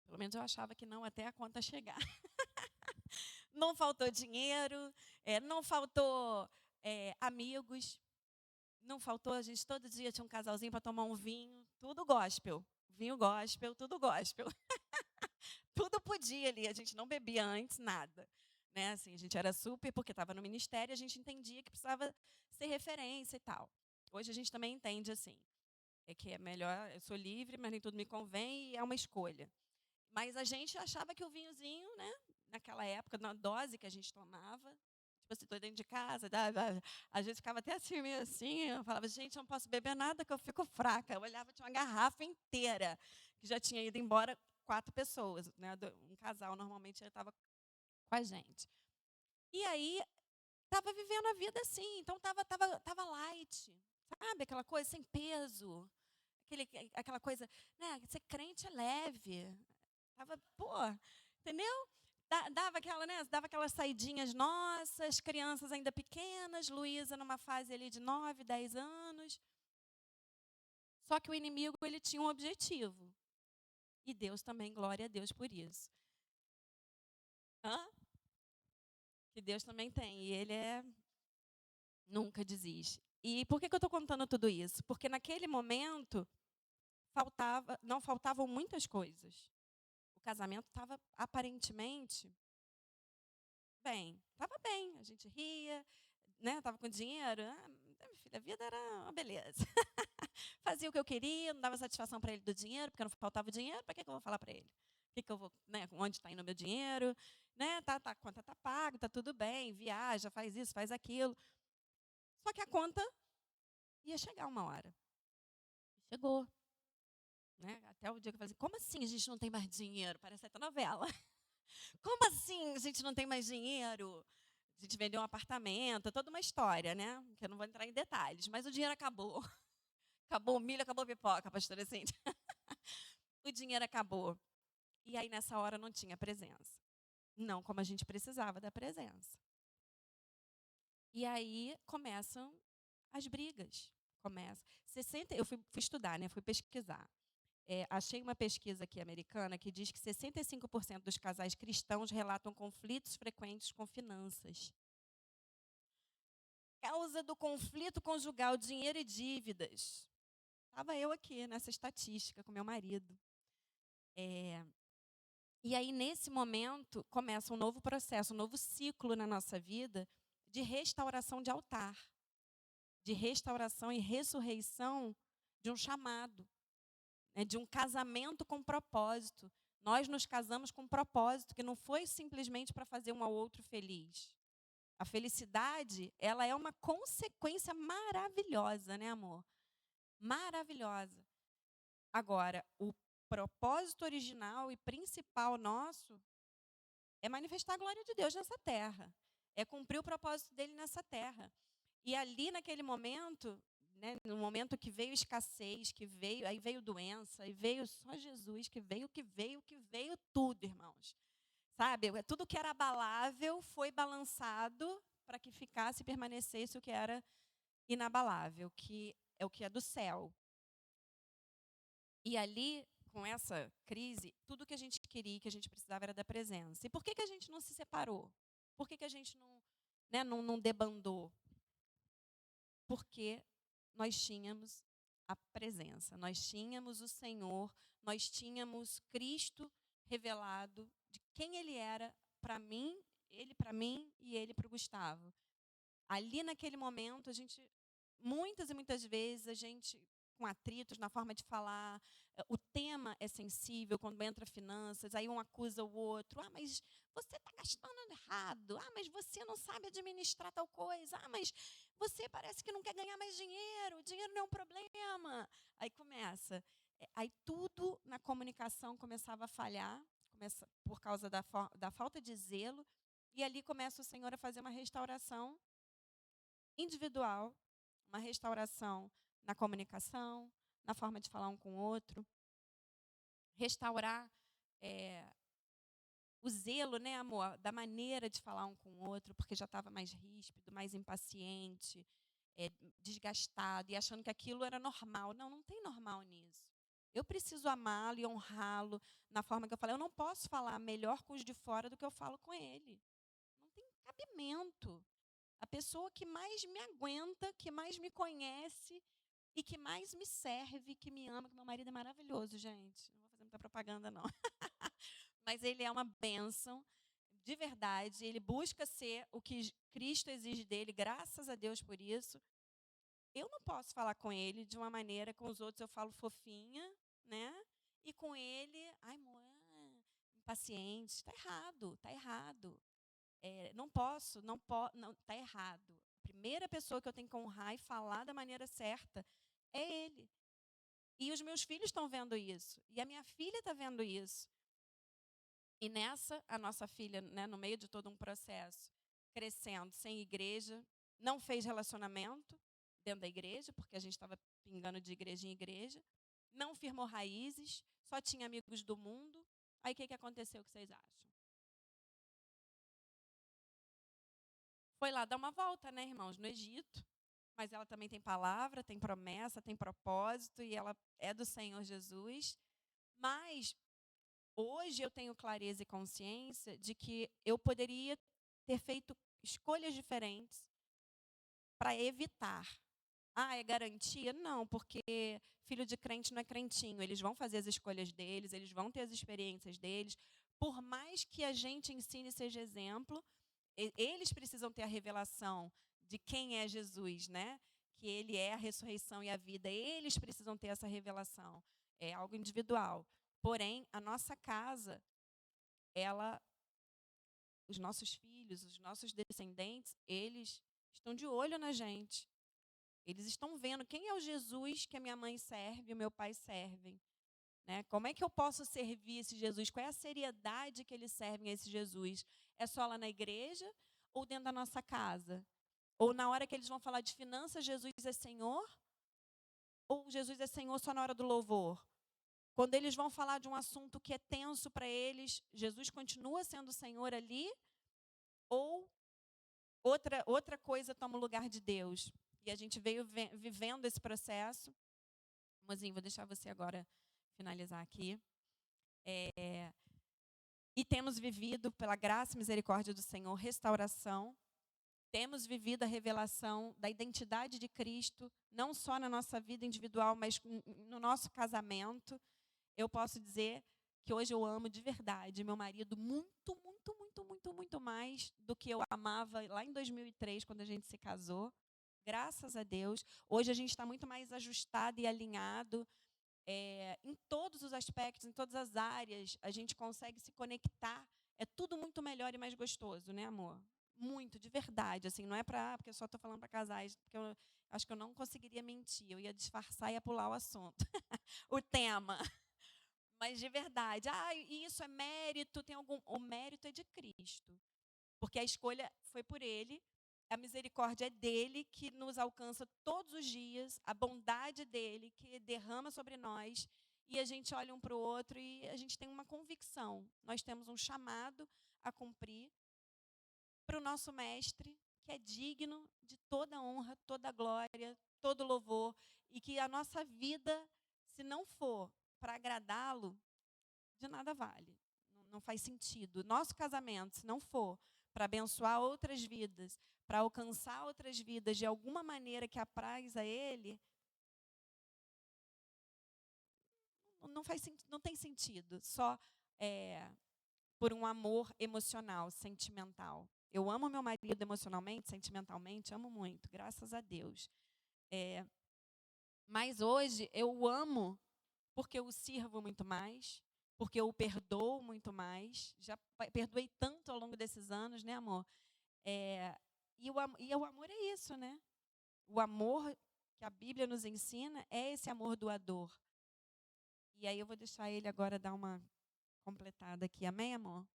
Pelo menos eu achava que não, até a conta chegar. Não faltou dinheiro, não faltou amigos, não faltou, a gente todo dia tinha um casalzinho para tomar um vinho, tudo gospel. Vinho gospel, tudo gospel. Tudo podia ali, a gente não bebia antes, nada. Né? Assim, a gente era super, porque estava no ministério, a gente entendia que precisava ser referência e tal. Hoje a gente também entende assim, é que é melhor, eu sou livre, mas nem tudo me convém e é uma escolha. Mas a gente achava que o vinhozinho, né, naquela época, na dose que a gente tomava, tipo assim, estou dentro de casa, a gente ficava até assim, meio assim, eu falava, gente, eu não posso beber nada que eu fico fraca. Eu olhava, tinha uma garrafa inteira, que já tinha ido embora 4 pessoas, né, um casal normalmente estava com a gente. E aí, estava vivendo a vida assim, então tava light, sabe, aquela coisa sem peso, aquela coisa, né, ser crente é leve. Tava, entendeu? Dava aquelas saidinhas nossas, crianças ainda pequenas, Luísa numa fase ali de 9, 10 anos. Só que o inimigo, ele tinha um objetivo. E Deus também, glória a Deus por isso. Que Deus também tem, e ele nunca desiste. E por que eu estou contando tudo isso? Porque naquele momento não faltavam muitas coisas. O casamento estava aparentemente bem. Estava bem, a gente ria, né? Estava com dinheiro. A vida era uma beleza. Fazia o que eu queria, não dava satisfação para ele do dinheiro, porque não faltava dinheiro, para que eu vou falar para ele? Que eu vou, né? Onde está indo o meu dinheiro? Né? A conta está paga, está tudo bem, viaja, faz isso, faz aquilo. Só que a conta ia chegar uma hora. Chegou. Né? Até o dia que eu falei assim, como assim a gente não tem mais dinheiro? Parece até novela. Como assim a gente não tem mais dinheiro? A gente vendeu um apartamento, é toda uma história, né? Que eu não vou entrar em detalhes, mas o dinheiro acabou. Acabou o milho, acabou a pipoca, pastora Cíntia. O dinheiro acabou. E aí, nessa hora, não tinha presença. Não como a gente precisava da presença. E aí, começam as brigas. Eu fui estudar, né? Fui pesquisar. Achei uma pesquisa aqui americana que diz que 65% dos casais cristãos relatam conflitos frequentes com finanças. Causa do conflito conjugal, dinheiro e dívidas. Estava eu aqui nessa estatística com meu marido. E aí, nesse momento, começa um novo processo, um novo ciclo na nossa vida de restauração de altar, de restauração e ressurreição de um chamado, né, de um casamento com propósito. Nós nos casamos com propósito, que não foi simplesmente para fazer um ao outro feliz. A felicidade, ela é uma consequência maravilhosa, né, amor? Maravilhosa. Agora, o propósito original e principal nosso é manifestar a glória de Deus nessa terra. É cumprir o propósito dele nessa terra. E ali, naquele momento, né, no momento que veio escassez, aí veio doença, aí veio só Jesus, que veio tudo, irmãos. Sabe? Tudo que era abalável foi balançado para que ficasse e permanecesse o que era inabalável, que é o que é do céu. E ali, com essa crise, tudo que a gente queria, que a gente precisava era da presença. E por que a gente não se separou? Por que a gente não debandou? Porque nós tínhamos a presença, nós tínhamos o Senhor, nós tínhamos Cristo revelado de quem Ele era para mim, Ele para mim e Ele para o Gustavo. Ali naquele momento, muitas e muitas vezes, a gente com atritos na forma de falar, o tema é sensível quando entra finanças, aí um acusa o outro, mas você está gastando errado, mas você não sabe administrar tal coisa, mas você parece que não quer ganhar mais dinheiro, o dinheiro não é um problema. Aí começa. Aí tudo na comunicação começava a falhar, por causa da falta de zelo, e ali começa o Senhor a fazer uma restauração individual, uma restauração na comunicação, na forma de falar um com o outro, restaurar o zelo, né, amor, da maneira de falar um com o outro, porque já estava mais ríspido, mais impaciente, desgastado e achando que aquilo era normal. Não, não tem normal nisso. Eu preciso amá-lo e honrá-lo na forma que eu falo. Eu não posso falar melhor com os de fora do que eu falo com ele. Não tem cabimento. A pessoa que mais me aguenta, que mais me conhece e que mais me serve, que me ama, que meu marido é maravilhoso, gente. Não vou fazer muita propaganda, não. Mas ele é uma bênção, de verdade. Ele busca ser o que Cristo exige dele, graças a Deus por isso. Eu não posso falar com ele de uma maneira, com os outros eu falo fofinha, né? E com ele, amor, impaciente. Está errado, está errado. Não posso, não, está errado. A primeira pessoa que eu tenho que honrar e falar da maneira certa é ele. E os meus filhos estão vendo isso. E a minha filha está vendo isso. E nessa, a nossa filha, né, no meio de todo um processo, crescendo, sem igreja, não fez relacionamento dentro da igreja, porque a gente estava pingando de igreja em igreja, não firmou raízes, só tinha amigos do mundo. Aí o que aconteceu, o que vocês acham? Foi lá dar uma volta, né, irmãos, no Egito. Mas ela também tem palavra, tem promessa, tem propósito, e ela é do Senhor Jesus. Mas hoje eu tenho clareza e consciência de que eu poderia ter feito escolhas diferentes para evitar. É garantia? Não, porque filho de crente não é crentinho. Eles vão fazer as escolhas deles, eles vão ter as experiências deles. Por mais que a gente ensine e seja exemplo, eles precisam ter a revelação de quem é Jesus, né? Que ele é a ressurreição e a vida. Eles precisam ter essa revelação. É algo individual. Porém, a nossa casa, os nossos filhos, os nossos descendentes, eles estão de olho na gente. Eles estão vendo quem é o Jesus que a minha mãe serve e o meu pai servem. Né? Como é que eu posso servir esse Jesus? Qual é a seriedade que eles servem a esse Jesus? É só lá na igreja? ou dentro da nossa casa? Ou na hora que eles vão falar de finanças, Jesus é Senhor? Ou Jesus é Senhor só na hora do louvor? Quando eles vão falar de um assunto que é tenso para eles, Jesus continua sendo Senhor ali? Ou outra coisa toma o lugar de Deus? E a gente veio vivendo esse processo. Mozinho, vou deixar você agora finalizar aqui. E temos vivido, pela graça e misericórdia do Senhor, restauração. Temos vivido a revelação da identidade de Cristo, não só na nossa vida individual, mas no nosso casamento. Eu posso dizer que hoje eu amo de verdade meu marido muito, muito, muito, muito, muito mais do que eu amava lá em 2003, quando a gente se casou. Graças a Deus. Hoje a gente está muito mais ajustado e alinhado. Em todos os aspectos, em todas as áreas, a gente consegue se conectar. É tudo muito melhor e mais gostoso, né, amor? Muito, de verdade. Assim, não é porque eu só estou falando para casais, porque eu acho que eu não conseguiria mentir. Eu ia disfarçar e ia pular o assunto, o tema. Mas de verdade. Isso é mérito, o mérito é de Cristo. Porque a escolha foi por Ele, a misericórdia é dele que nos alcança todos os dias, a bondade dele que derrama sobre nós, e a gente olha um para o outro e a gente tem uma convicção. Nós temos um chamado a cumprir para o nosso mestre, que é digno de toda honra, toda glória, todo louvor, e que a nossa vida, se não for para agradá-lo, de nada vale. Não faz sentido. Nosso casamento, se não for para abençoar outras vidas, para alcançar outras vidas de alguma maneira que apraz a Ele, não tem sentido. Só por um amor emocional, sentimental. Eu amo meu marido emocionalmente, sentimentalmente, amo muito, graças a Deus. Mas hoje eu o amo porque eu o sirvo muito mais, porque eu o perdoo muito mais. Já perdoei tanto ao longo desses anos, né, amor? E o amor é isso, né? O amor que a Bíblia nos ensina é esse amor doador. E aí eu vou deixar ele agora dar uma completada aqui. Amém, amor?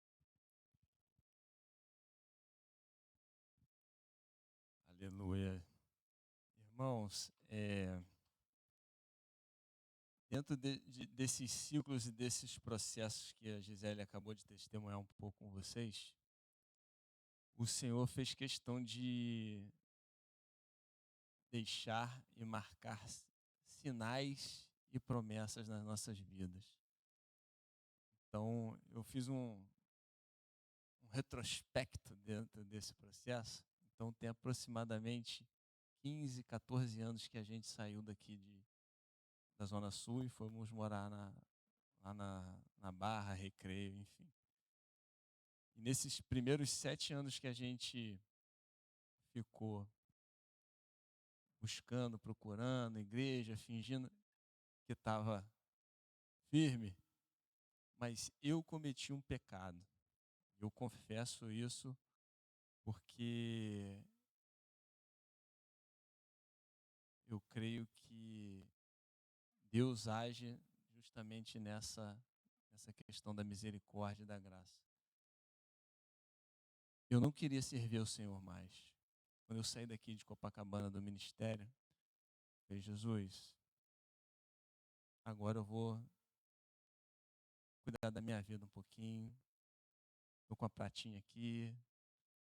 Aleluia. Irmãos, dentro desses ciclos e desses processos que a Gisele acabou de testemunhar um pouco com vocês, o Senhor fez questão de deixar e marcar sinais e promessas nas nossas vidas. Então, eu fiz um retrospecto dentro desse processo. Então, tem aproximadamente 15, 14 anos que a gente saiu daqui da Zona Sul e fomos morar lá na Barra, Recreio, enfim. E nesses primeiros 7 anos que a gente ficou buscando, procurando igreja, fingindo que estava firme, mas eu cometi um pecado. Eu confesso isso porque eu creio que Deus age justamente nessa questão da misericórdia e da graça. Eu não queria servir ao Senhor mais. Quando eu saí daqui de Copacabana do ministério, eu falei, Jesus, agora eu vou cuidar da minha vida um pouquinho. Estou com a pratinha aqui.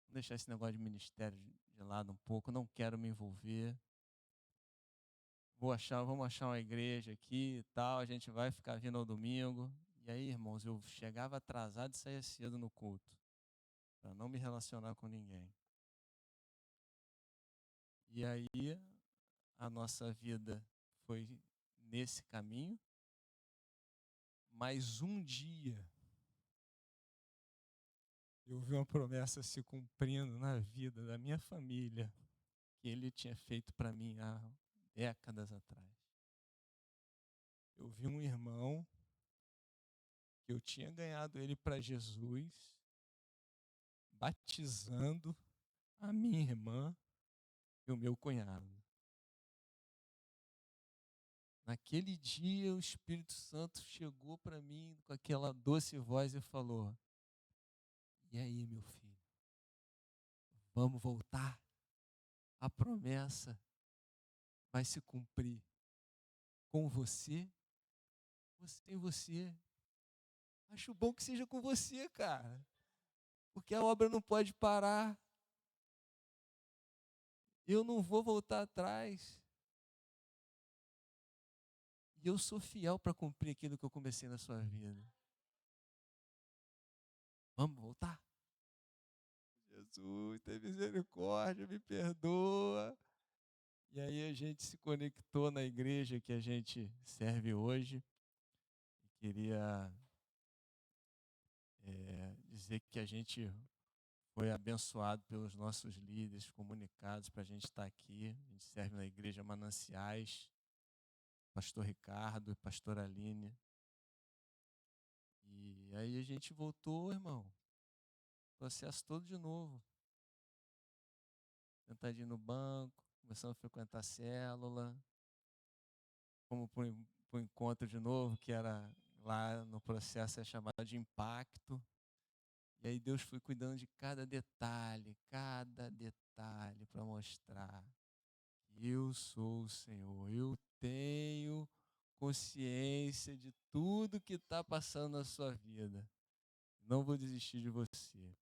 Vou deixar esse negócio de ministério de lado um pouco. Não quero me envolver. Vamos achar uma igreja aqui e tal. A gente vai ficar vindo ao domingo. E aí, irmãos, eu chegava atrasado e saía cedo no culto, para não me relacionar com ninguém. E aí, a nossa vida foi nesse caminho. Mas um dia, eu vi uma promessa se cumprindo na vida da minha família, que Ele tinha feito para mim há décadas atrás. Eu vi um irmão que eu tinha ganhado ele para Jesus, batizando a minha irmã e o meu cunhado. Naquele dia, o Espírito Santo chegou para mim com aquela doce voz e falou: e aí, meu filho, Vamos voltar. A promessa vai se cumprir com você e você. Acho bom que seja com você, cara. Porque a obra não pode parar. Eu não vou voltar atrás. E eu sou fiel para cumprir aquilo que eu comecei na sua vida. Vamos voltar? Jesus, tem misericórdia, me perdoa. E aí a gente se conectou na igreja que a gente serve hoje. Queria dizer que a gente foi abençoado pelos nossos líderes comunicados para a gente estar aqui. A gente serve na igreja Mananciais, pastor Ricardo e pastora Aline. E aí a gente voltou, irmão. Processo todo de novo. Sentadinho no banco, começando a frequentar a célula. Fomos para o encontro de novo, que era lá no processo é chamado de impacto. E aí Deus foi cuidando de cada detalhe para mostrar. Eu sou o Senhor, eu tenho consciência de tudo que está passando na sua vida. Não vou desistir de você.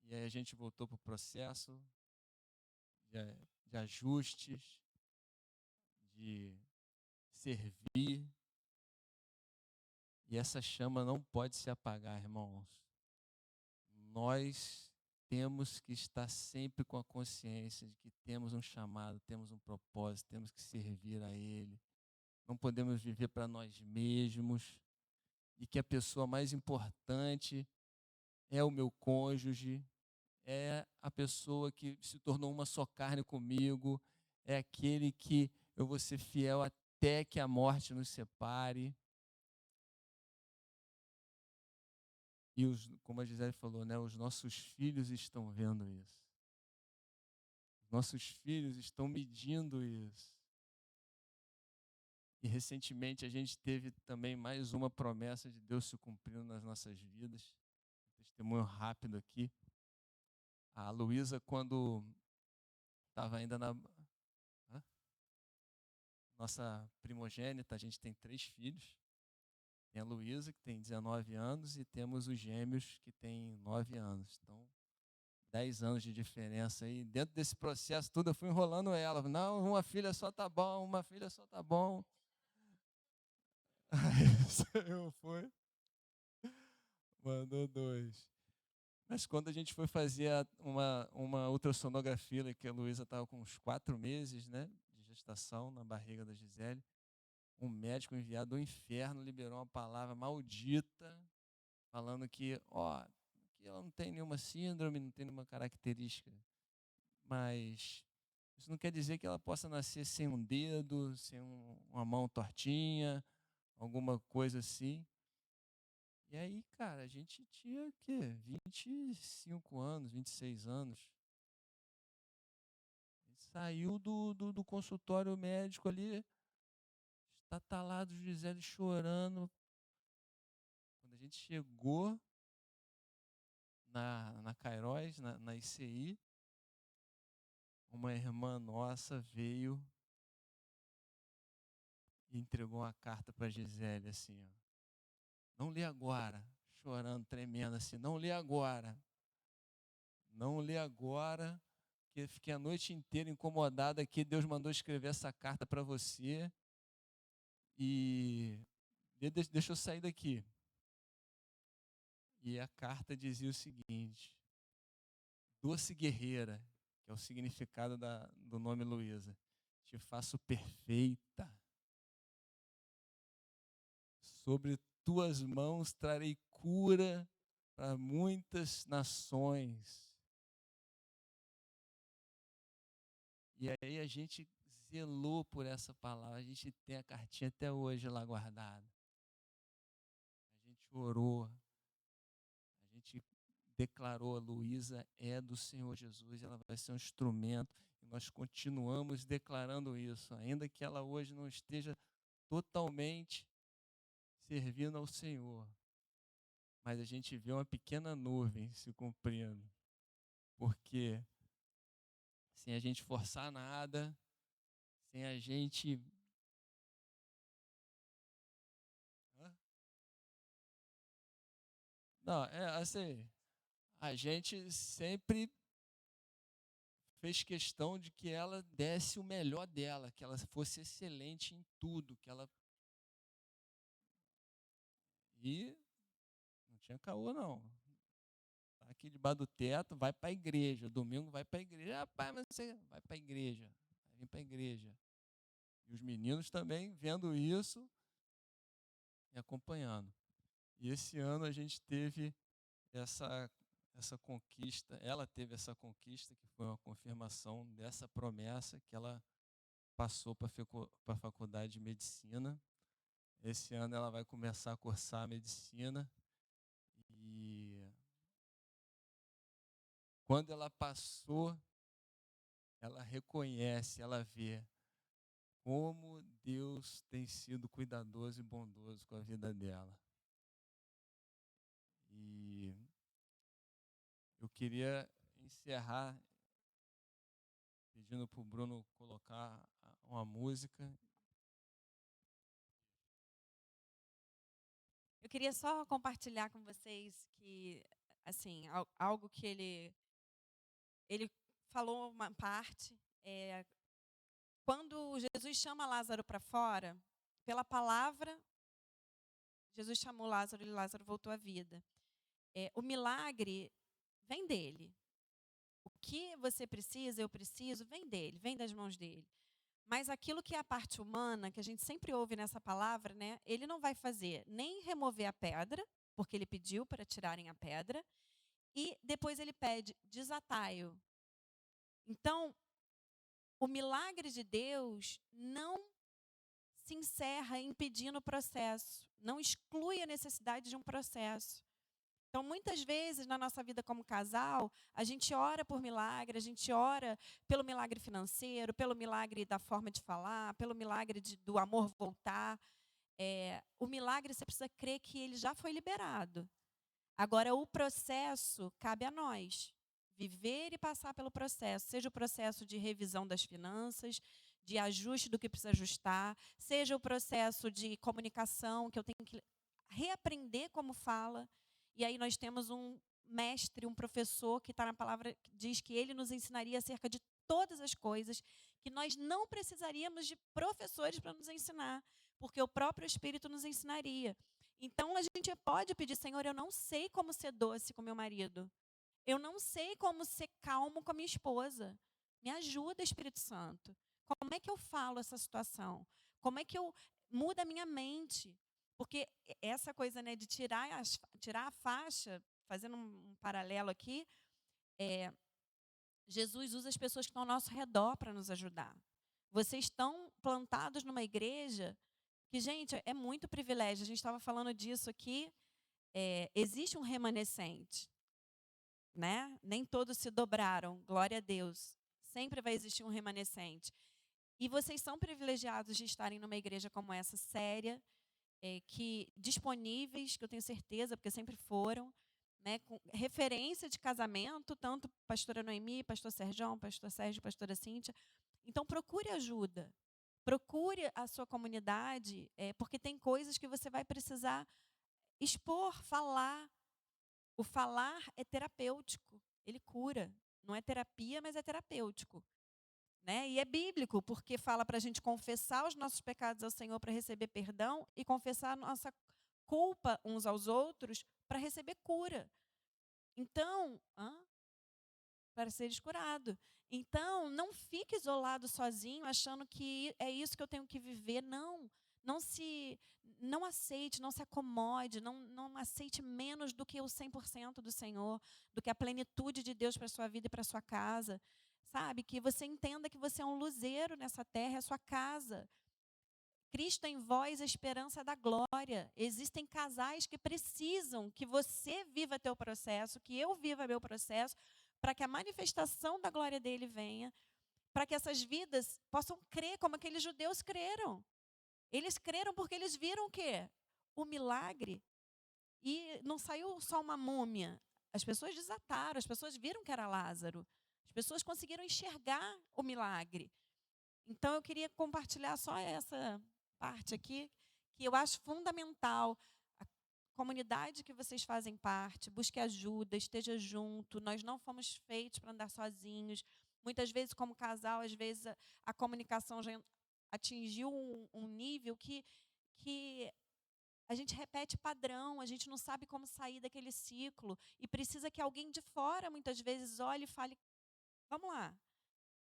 E aí a gente voltou para o processo de ajustes, de servir. E essa chama não pode se apagar, irmãos. Nós temos que estar sempre com a consciência de que temos um chamado, temos um propósito, temos que servir a Ele. Não podemos viver para nós mesmos e que a pessoa mais importante é o meu cônjuge, é a pessoa que se tornou uma só carne comigo, é aquele que eu vou ser fiel até que a morte nos separe. E como a Gisele falou, né, os nossos filhos estão vendo isso. Os nossos filhos estão medindo isso. E recentemente a gente teve também mais uma promessa de Deus se cumprindo nas nossas vidas. Um testemunho rápido aqui. A Luísa, quando estava ainda na nossa primogênita, a gente tem 3 filhos. Tem a Luísa, que tem 19 anos, e temos os gêmeos, que têm 9 anos. Então, 10 anos de diferença aí. Dentro desse processo tudo, eu fui enrolando ela. Não, uma filha só tá bom, uma filha só tá bom. Aí eu fui, mandou 2. Mas quando a gente foi fazer uma ultrassonografia, que a Luísa estava com uns 4 meses, né, de gestação na barriga da Gisele, um médico enviado do inferno liberou uma palavra maldita, falando que ela não tem nenhuma síndrome, não tem nenhuma característica, mas isso não quer dizer que ela possa nascer sem um dedo, sem uma mão tortinha, alguma coisa assim. E aí, cara, a gente tinha o quê? 25 anos, 26 anos. A gente saiu do consultório médico ali, estatalado, Gisele chorando. Quando a gente chegou na Cairóis, na ICI, uma irmã nossa veio e entregou uma carta para Gisele, assim, ó. Não lê agora, chorando, tremendo assim, não lê agora. Não lê agora, que eu fiquei a noite inteira incomodada aqui, Deus mandou escrever essa carta para você e deixa eu sair daqui. E a carta dizia o seguinte: doce guerreira, que é o significado do nome Luísa, te faço perfeita. Sobre tuas mãos trarei cura para muitas nações. E aí a gente zelou por essa palavra, a gente tem a cartinha até hoje lá guardada. A gente orou, a gente declarou: a Luísa é do Senhor Jesus, ela vai ser um instrumento, e nós continuamos declarando isso, ainda que ela hoje não esteja totalmente servindo ao Senhor. mas a gente vê uma pequena nuvem se cumprindo. Porque sem a gente forçar nada, sem a gente... Hã? Não, assim, a gente sempre fez questão de que ela desse o melhor dela, que ela fosse excelente em tudo, que ela... E não tinha caô, não. Tá aqui debaixo do teto, vai para a igreja. Domingo vai para a igreja. Ah, pai, mas você vai para a igreja. Vai vir para a igreja. E os meninos também vendo isso e acompanhando. E esse ano a gente teve essa conquista, ela teve essa conquista, que foi uma confirmação dessa promessa que ela passou para a faculdade de medicina. Esse ano ela vai começar a cursar medicina e quando ela passou, ela reconhece, ela vê como Deus tem sido cuidadoso e bondoso com a vida dela. E eu queria encerrar pedindo para o Bruno colocar uma música. Eu queria só compartilhar com vocês que, assim, algo que ele falou uma parte. Quando Jesus chama Lázaro para fora, pela palavra, Jesus chamou Lázaro e Lázaro voltou à vida. O milagre vem dele. O que você precisa, eu preciso, vem dele, vem das mãos dele. Mas aquilo que é a parte humana, que a gente sempre ouve nessa palavra, né? Ele não vai fazer nem remover a pedra, porque ele pediu para tirarem a pedra, e depois ele pede, desatai-o. Então, o milagre de Deus não se encerra impedindo o processo, não exclui a necessidade de um processo. Então, muitas vezes, na nossa vida como casal, a gente ora por milagre, a gente ora pelo milagre financeiro, pelo milagre da forma de falar, pelo milagre do amor voltar. O milagre, você precisa crer que ele já foi liberado. Agora, o processo cabe a nós. Viver e passar pelo processo, seja o processo de revisão das finanças, de ajuste do que precisa ajustar, seja o processo de comunicação, que eu tenho que reaprender como fala. E aí nós temos um mestre, um professor, que está na palavra, que diz que ele nos ensinaria acerca de todas as coisas, que nós não precisaríamos de professores para nos ensinar, porque o próprio Espírito nos ensinaria. Então, a gente pode pedir, Senhor, eu não sei como ser doce com meu marido. Eu não sei como ser calmo com a minha esposa. Me ajuda, Espírito Santo. Como é que eu falo essa situação? Como é que eu mudo a minha mente? Porque essa coisa, né, de tirar a faixa, fazendo um paralelo aqui, Jesus usa as pessoas que estão ao nosso redor para nos ajudar. Vocês estão plantados numa igreja que, gente, é muito privilégio. A gente estava falando disso aqui. Existe um remanescente, né? Nem todos se dobraram, glória a Deus. Sempre vai existir um remanescente. E vocês são privilegiados de estarem numa igreja como essa, séria, que disponíveis, que eu tenho certeza, porque sempre foram, né, com referência de casamento, tanto pastora Noemi, pastor Serjão, pastor Sérgio, pastora Cíntia. Então, procure ajuda. Procure a sua comunidade, porque tem coisas que você vai precisar expor, falar. O falar é terapêutico, ele cura. Não é terapia, mas é terapêutico. Né? E é bíblico, porque fala para a gente confessar os nossos pecados ao Senhor para receber perdão e confessar a nossa culpa uns aos outros para receber cura. Então, para seres curado. Então, não fique isolado sozinho, achando que é isso que eu tenho que viver. Não aceite, não se acomode, não aceite menos do que o 100% do Senhor, do que a plenitude de Deus para a sua vida e para a sua casa. Sabe? Que você entenda que você é um luzeiro nessa terra, é a sua casa. Cristo em vós, a esperança da glória. Existem casais que precisam que você viva teu processo, que eu viva meu processo, para que a manifestação da glória dele venha, para que essas vidas possam crer como aqueles judeus creram. Eles creram porque eles viram o quê? O milagre. E não saiu só uma múmia. As pessoas desataram, as pessoas viram que era Lázaro. As pessoas conseguiram enxergar o milagre. Então, eu queria compartilhar só essa parte aqui, que eu acho fundamental. A comunidade que vocês fazem parte, busque ajuda, esteja junto. Nós não fomos feitos para andar sozinhos. Muitas vezes, como casal, às vezes a comunicação já atingiu um nível que a gente repete padrão, a gente não sabe como sair daquele ciclo e precisa que alguém de fora, muitas vezes, olhe e fale, vamos lá,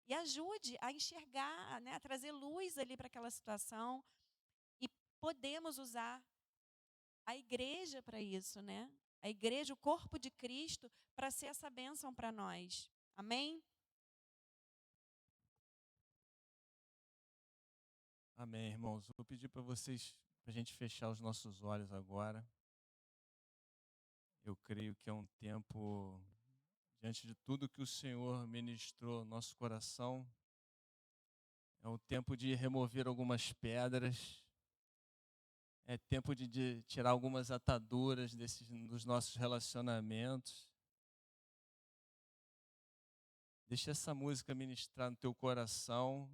e ajude a enxergar, né, a trazer luz ali para aquela situação. E podemos usar a igreja para isso, né? A igreja, o corpo de Cristo, para ser essa bênção para nós. Amém? Amém, irmãos. Vou pedir para vocês, para a gente fechar os nossos olhos agora. Eu creio que é um tempo, diante de tudo que o Senhor ministrou no nosso coração, é um tempo de remover algumas pedras, é tempo de tirar algumas ataduras dos nossos relacionamentos. Deixa essa música ministrar no teu coração.